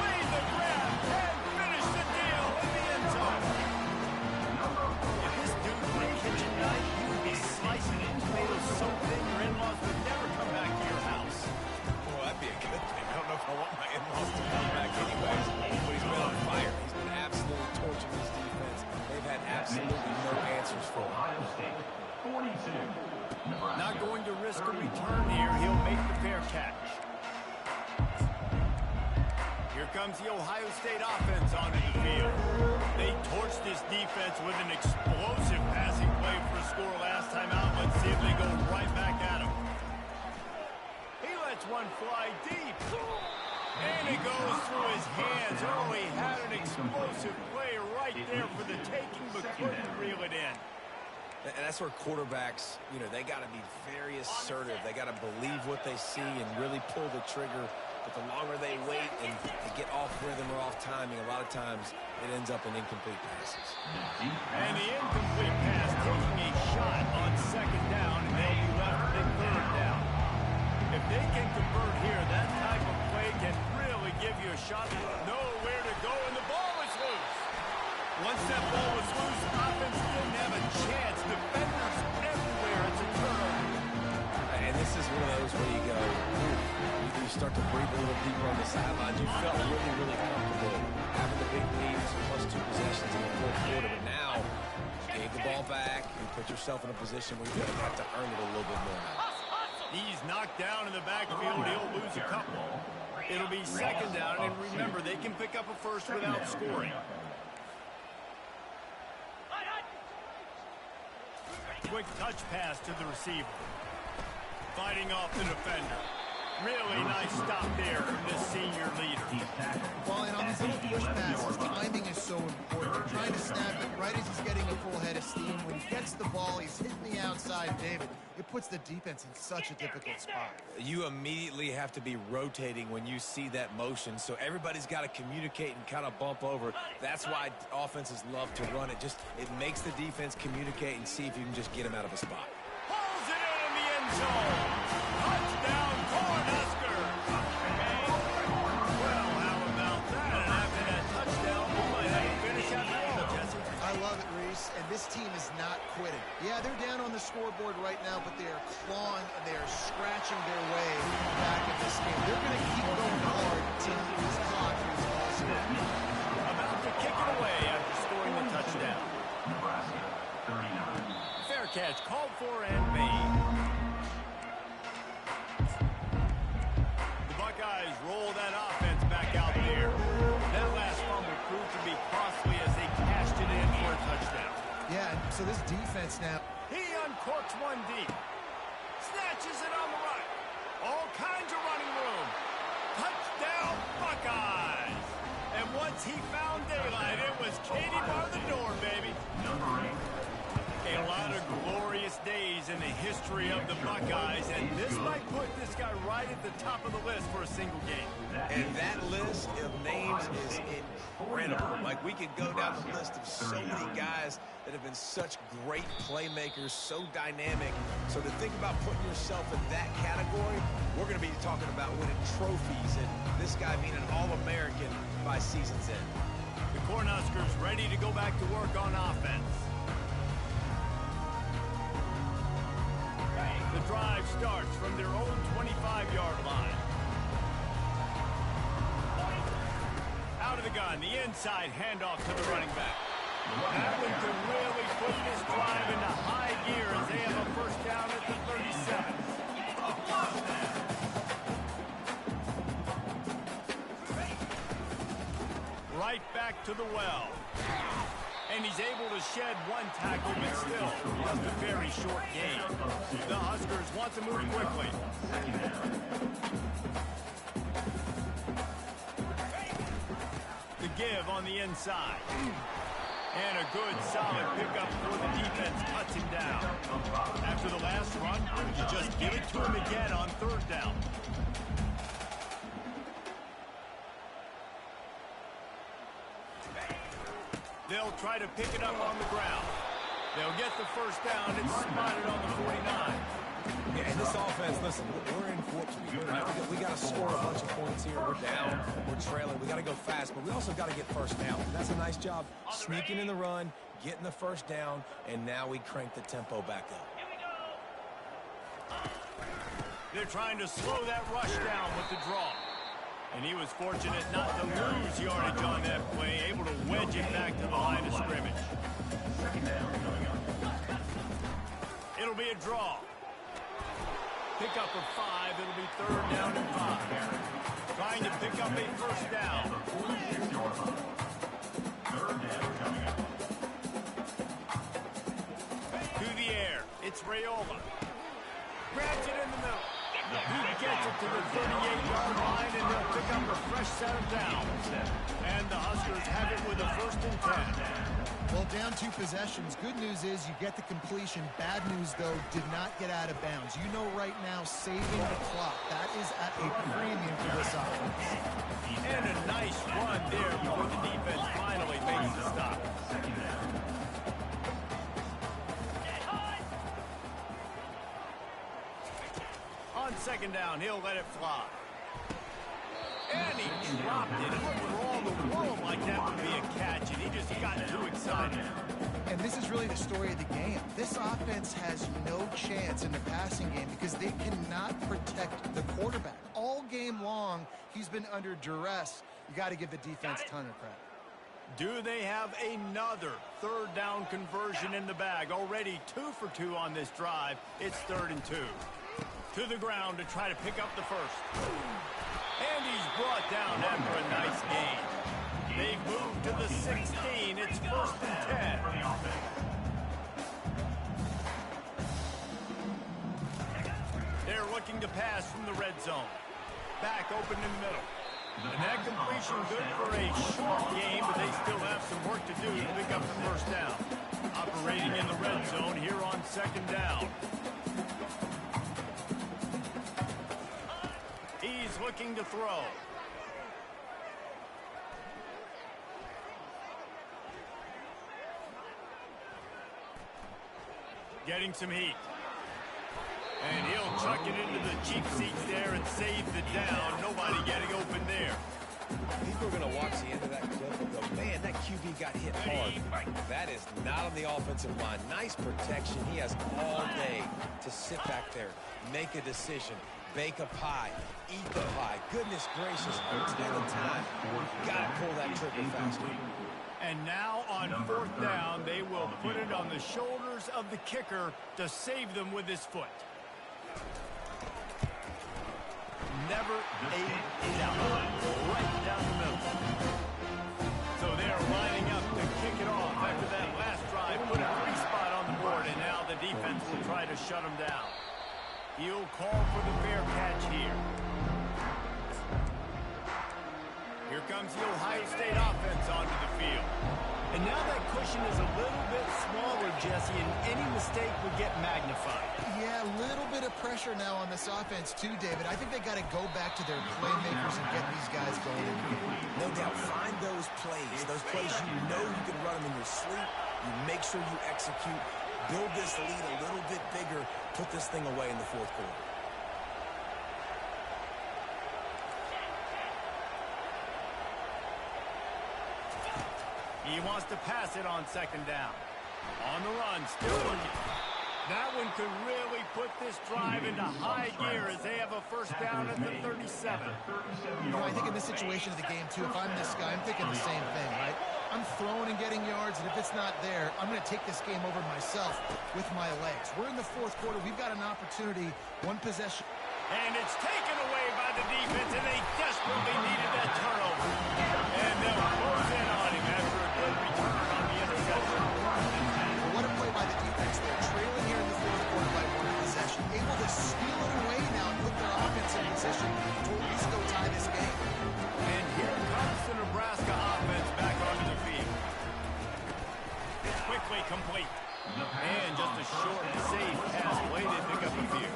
Lead the grab and finish the deal in the end zone. If this dude were a kitchen knife, he would be slicing it. Tomatoes so thin your in-laws would never come back to your house. Well, that'd be a good thing. I don't know if I want my in-laws to come back anyways, but he's been on fire. He's been absolutely torching this defense. They've had absolutely no answers for him. Ohio State, 42. Not going to risk a return here. He'll make the fair catch. Here comes the Ohio State offense onto the field. They torched this defense with an explosive passing play for a score last time out. Let's see if they go right back at him. He lets one fly deep. And it goes through his hands. Oh, he had an explosive play right there for the taking, but couldn't reel it in. And that's where quarterbacks, they got to be very assertive. They got to believe what they see and really pull the trigger. But the longer they wait and they get off rhythm or off timing, a lot of times it ends up in incomplete passes. And the incomplete pass taking a shot on 2nd down, and they'll be left at 3rd down. If they can convert here, that type of play can really give you a shot. Nowhere to go, and the ball is loose. Once that ball was loose, offense didn't have a chance. Defenders everywhere. It's a turnover. And this is one of those where you go, you start to breathe a little deeper on the sidelines. You felt really, really comfortable having the big lead, plus 2 possessions in the fourth quarter. But now, you gave the ball back and put yourself in a position where you're going to have to earn it a little bit more now. He's knocked down in the backfield. He'll lose a couple. It'll be second down, and remember, they can pick up a first without scoring. Quick touch pass to the receiver. Fighting off the defender. Really nice stop there from this senior leader. Well, and on these little push passes, timing is so important. You're trying to snap it right as he's getting a full head of steam. When he gets the ball, he's hitting the outside, David. It puts the defense in such a difficult spot. You immediately have to be rotating when you see that motion, so everybody's got to communicate and kind of bump over. That's why offenses love to run it. It makes the defense communicate and see if you can just get him out of a spot. Pulls it in the end zone. Touchdown, Cornhuskers. Well, how about that? And after that touchdown, we might have to finish after all, Jesse. I love it, Reese, and this team is not quitting. Yeah, they're down on the scoreboard right now, but they are clawing and they are scratching their way back in this game. They're going to keep going hard until this clock is all set. About to kick it away after scoring the touchdown. Nebraska, 39. Fair catch, called for and made. The Buckeyes roll that offense back out there. That last fumble proved to be costly as they cashed it in for a touchdown. Yeah, so this defense now. He uncorks one deep. Snatches it on the right. All kinds of running room. Touchdown, Buckeyes. And once he found daylight, it was Katie bar the door, baby. Number 8. A lot of glorious days in the history of the Buckeyes, and this might put this guy right at the top of the list for a single game. And that list of names is incredible. Like, we could go down the list of so many guys that have been such great playmakers, so dynamic. So to think about putting yourself in that category, we're going to be talking about winning trophies, and this guy being an All-American by season's end. The Cornhuskers ready to go back to work on offense. The drive starts from their own 25-yard line. Out of the gun, the inside handoff to the running back. Having to really put this drive into high gear as they have a first down at the 37. Right back to the well. And he's able to shed one tackle, but still just a very short game. The Huskers want to move quickly. The give on the inside. And a good, solid pickup for the defense cuts him down. After the last run, you just give it to him again on third down. They'll try to pick it up on the ground. They'll get the first down. It's spotted on the 49. Yeah, and this offense, listen, we're in for it, right? We got to score a bunch of points here. We're down, we're trailing. We got to go fast, but we also got to get first down. And that's a nice job sneaking in the run, getting the first down, and now we crank the tempo back up. They're trying to slow that rush down with the draw. And he was fortunate not to lose yardage on that play, able to wedge it back to the line of scrimmage. It'll be a draw. Pick up of 5, it'll be third down and 5. Trying to pick up a first down. Through the air, it's Rayola. Grabs it in the middle. He gets it to the 38-yard line, and they'll pick up a fresh set of downs. And the Huskers have it with a 1st and 10. Well, down 2 possessions. Good news is you get the completion. Bad news, though, did not get out of bounds. You know right now, saving the clock. That is at a premium for this offense. And a nice run there before the defense finally makes the stop. On second down, he'll let it fly. And he dropped it. It looked for all the world like that would be a catch, and he just got too excited. And this is really the story of the game. This offense has no chance in the passing game because they cannot protect the quarterback. All game long, he's been under duress. You got to give the defense a ton of credit. Do they have another third down conversion in the bag? Already 2 for 2 on this drive. It's 3rd and 2. To the ground to try to pick up the first. And he's brought down after a nice gain. They move to the 16. It's 1st and 10. They're looking to pass from the red zone. Back open in the middle. And that completion good for a short game, but they still have some work to do to pick up the first down. Operating in the red zone here on 2nd down. He's looking to throw. Getting some heat. And he'll chuck it into the cheap seats there and save the down. Nobody getting open there. People are going to watch the end of that clip and go, man, that QB got hit hard. That is not on the offensive line. Nice protection. He has all day to sit back there, make a decision, bake a pie, eat the pie. Goodness gracious, until the time, got to pull that trigger faster. And now on 4th down, they will put it on the shoulders of the kicker to save them with his foot. Never ate it out. Right down the middle. So they're lining up to kick it off after that last drive. Put a 3-spot on the board, and now the defense will try to shut them down. He'll call for the fair catch here. Here comes the Ohio State offense onto the field. And now that cushion is a little bit smaller, Jesse, and any mistake would get magnified. Yeah, a little bit of pressure now on this offense too, David. I think they got to go back to their playmakers and get these guys going in the game. No doubt. Find those plays you know you can run them in your sleep. You make sure you execute. Build this lead a little bit bigger. Put this thing away in the 4th quarter. He wants to pass it on 2nd down. On the run, still looking. That one could really put this drive into high gear as they have a first down at the 37. You know, I think in this situation of the game, too, if I'm this guy, I'm thinking the same thing, right? I'm throwing and getting yards, and if it's not there, I'm going to take this game over myself with my legs. We're in the 4th quarter. We've got an opportunity, one possession. And it's taken away by the defense, and they desperately needed that turnover. And they'll close in on him after a good return on the interception. Well, what a play by the defense. They're trailing here in the 4th quarter by 1 possession. Able to steal it away now and put their offense in position to at least go tie this game. And here comes the Nebraska offense back onto the field. It's quickly complete. And just a short, safe pass play. They pick up a few.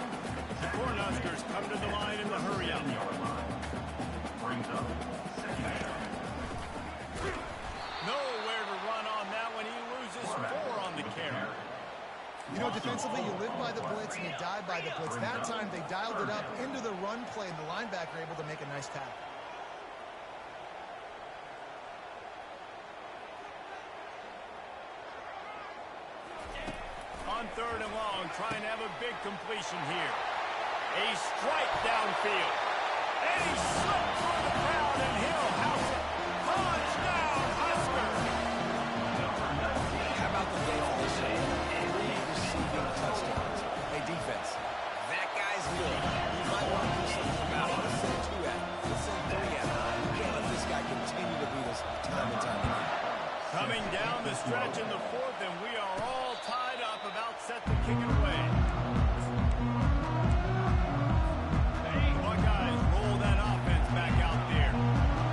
The Cornhuskers come to the line in the hurry-up. Nowhere to run on that one. He loses 4 on the carry. You know, defensively, you live by the blitz and you die by the blitz. That time, they dialed it up into the run play, and the linebacker able to make a nice tackle. On 3rd and long, trying to have a big completion here. A strike downfield. And he slipped through the crowd, and he'll house it. Touchdown, Husker! How about the day on this game? 3 receiving touchdowns. Hey, defense, that guy's good. You might want to do something about it. Let's send 2 at him. Let's send 3 at him. You can't let this guy continue to beat us time and time again. Coming down the stretch in the 4th, and we are all tied up, about set to kick it away. Buckeyes roll that offense back out there.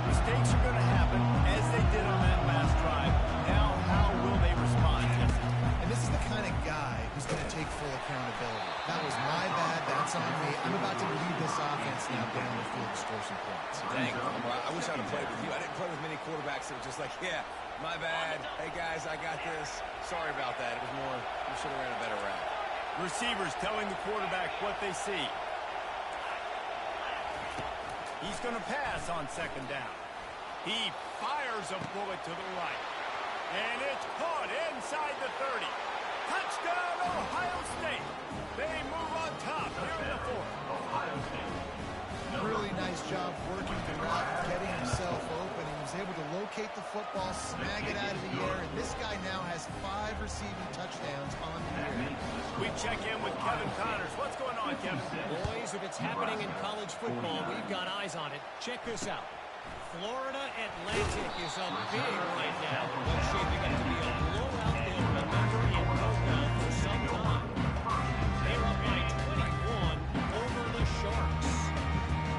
Mistakes are going to happen, as they did on that last drive. Now, how will they respond, Jesse? And this is the kind of guy who's going to take full accountability. That was my bad. That's on me. I'm about to lead this offense now down the field to score some points. Dang, I wish I'd have played with you. I didn't play with many quarterbacks that were just like, yeah, my bad. Hey, guys, I got this. Sorry about that. It was more, you should have ran a better route. Receivers telling the quarterback what they see. He's going to pass on second down. He fires a bullet to the right. And it's caught inside the 30. Touchdown, Ohio State. They move on top here in the fourth. Ohio State. Really nice job working the route, getting himself open. He was able to locate the football, snag it out of the air, and this guy now has 5 receiving touchdowns on the year. We check in with Kevin Connors. What's going on, Kevin? Boys, if it's happening in college football, we've got eyes on it. Check this out. Florida Atlantic is up big right now. What's shaping up to be a blowout they'll remember in Boca for some time. They're up by 21 over the Sharks.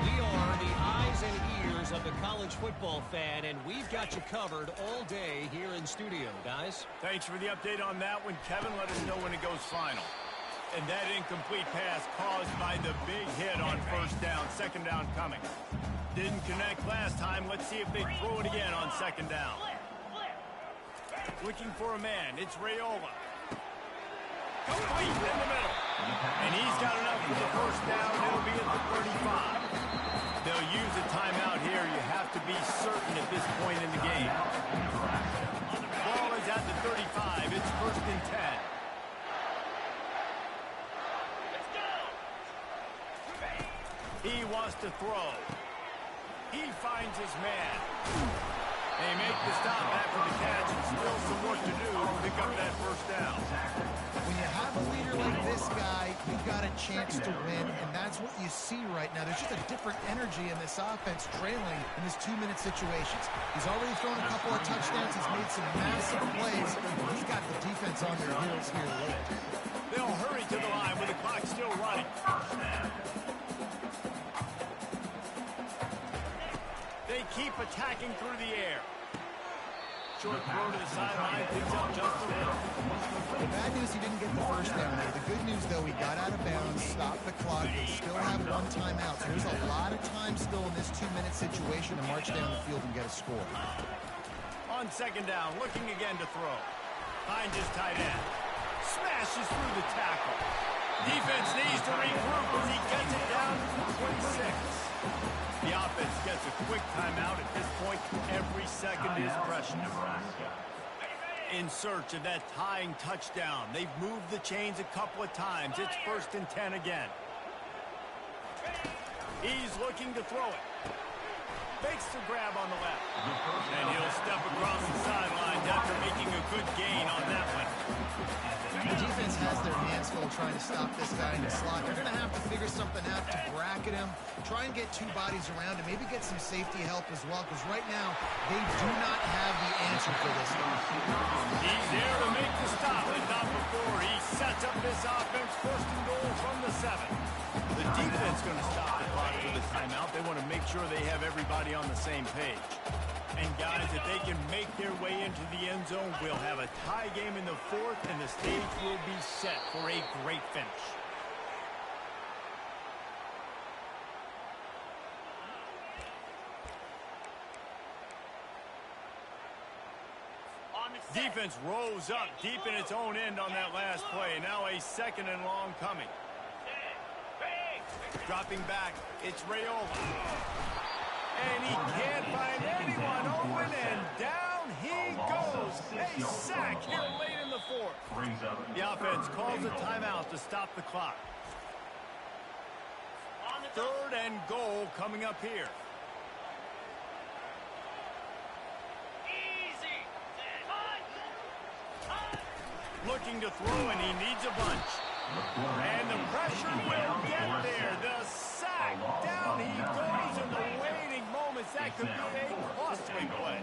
We are the eyes and ears of the college football fan, and we've got you covered all day here in studio, guys. Thanks for the update on that one, Kevin. Let us know when it goes final. And that incomplete pass caused by the big hit on first down. Second down coming. Didn't connect last time. Let's see if they throw it again on second down. Looking for a man. It's Raiola. Complete in the middle. And he's got enough for the first down. It'll be at the 35. They'll use a timeout here. You have to be certain at this point in the game. Ball is at the 35. It's first and 10. He wants to throw. He finds his man. They make the stop after the catch, and still some work to do to pick up that first down. When you have a leader like this guy, you've got a chance to win, and that's what you see right now. There's just a different energy in this offense trailing in this 2-minute situations. He's already thrown a couple of touchdowns. He's made some massive plays. He's got the defense on their heels here late. They'll hurry to the line with the clock still running. They keep attacking through the air. Short throw to the sideline, picks up just a little. The bad news, he didn't get the first down there. The good news, though, he got out of bounds, stopped the clock, and still have 1 timeout. So there's a lot of time still in this 2-minute situation to march down the field and get a score. On second down, looking again to throw. Finds his tight end. Smashes through the tackle. Defense needs to regroup as he gets it down to the 26. The offense gets a quick timeout. At this point, every second is precious. In search of that tying touchdown. They've moved the chains a couple of times. It's first and 10 again. He's looking to throw it. Fakes the grab on the left. And he'll step across the sidelines after making a good gain on that one. The defense has their hands full trying to stop this guy in the slot. They're going to have to figure something out to bracket him, try and get 2 bodies around him, maybe get some safety help as well, because right now they do not have the answer for this guy. He's there to make the stop, but not before. He sets up this offense first and goal from the 7. The defense going to stop the clock for the timeout. They want to make sure they have everybody on the same page. And guys, if they can make their way into the end zone, we'll have a tie game in the 4th, and the stage will be set for a great finish. Defense rolls up deep in its own end on that last play. Now a second and long coming. Dropping back, it's Raiola. And he can't find anyone open, and down he goes. A sack here late in the 4th. The offense calls a timeout to stop the clock. 3rd and goal coming up here. Looking to throw, and he needs a bunch. And the pressure will get there. The sack, down he goes in the waiting moments. That could be a costly play.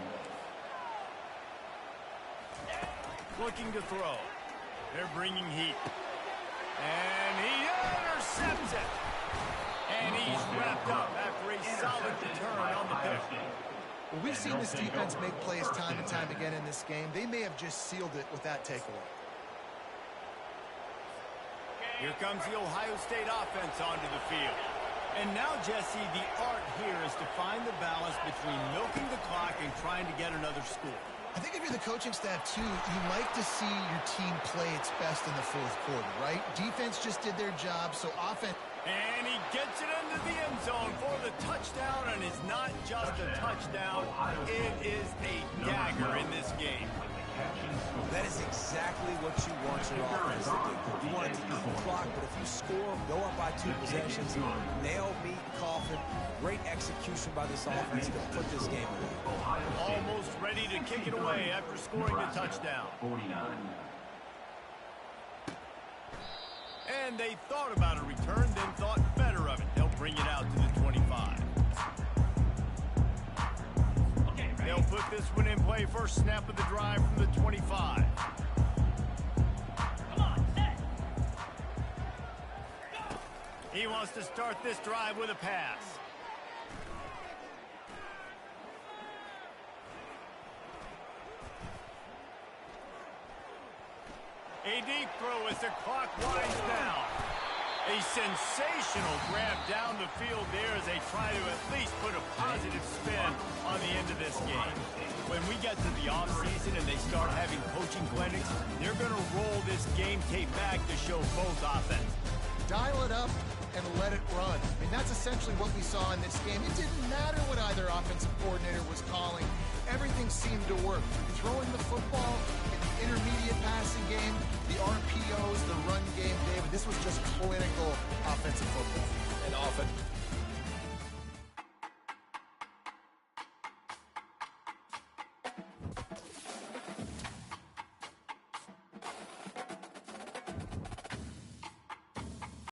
Looking to throw. They're bringing heat. And he intercepts it. And he's wrapped up after a solid return on the pick. Well, we've seen this defense make plays time and time again in this game. They may have just sealed it with that takeaway. Here comes the Ohio State offense onto the field. And now, Jesse, the art here is to find the balance between milking the clock and trying to get another score. I think if you're the coaching staff, too, you like to see your team play its best in the fourth quarter, right? Defense just did their job, so offense... And he gets it into the end zone for the touchdown, and it's not just a touchdown. It is a dagger in this game. That is exactly what you want your offense to do. You want it to eat the clock, but if you score, go up by 2 possessions, nail, meet, coffin. Great execution by this offense to put this game away. Almost ready to kick it away after scoring the touchdown. 49. And they thought about a return, then thought better of it. They'll bring it out to the 25. They'll put this one in play. First snap of the drive from the 25. He wants to start this drive with a pass. A deep throw as the clock winds down. A sensational grab down the field there as they try to at least put a positive spin on the end of this game. When we get to the offseason and they start having coaching clinics, they're going to roll this game tape back to show both offenses. Dial it up and let it run. I mean, that's essentially what we saw in this game. It didn't matter what either offensive coordinator was calling. Everything seemed to work. Throwing the football in the intermediate passing game, the RPOs, the run game, David, this was just clinical offensive football. And often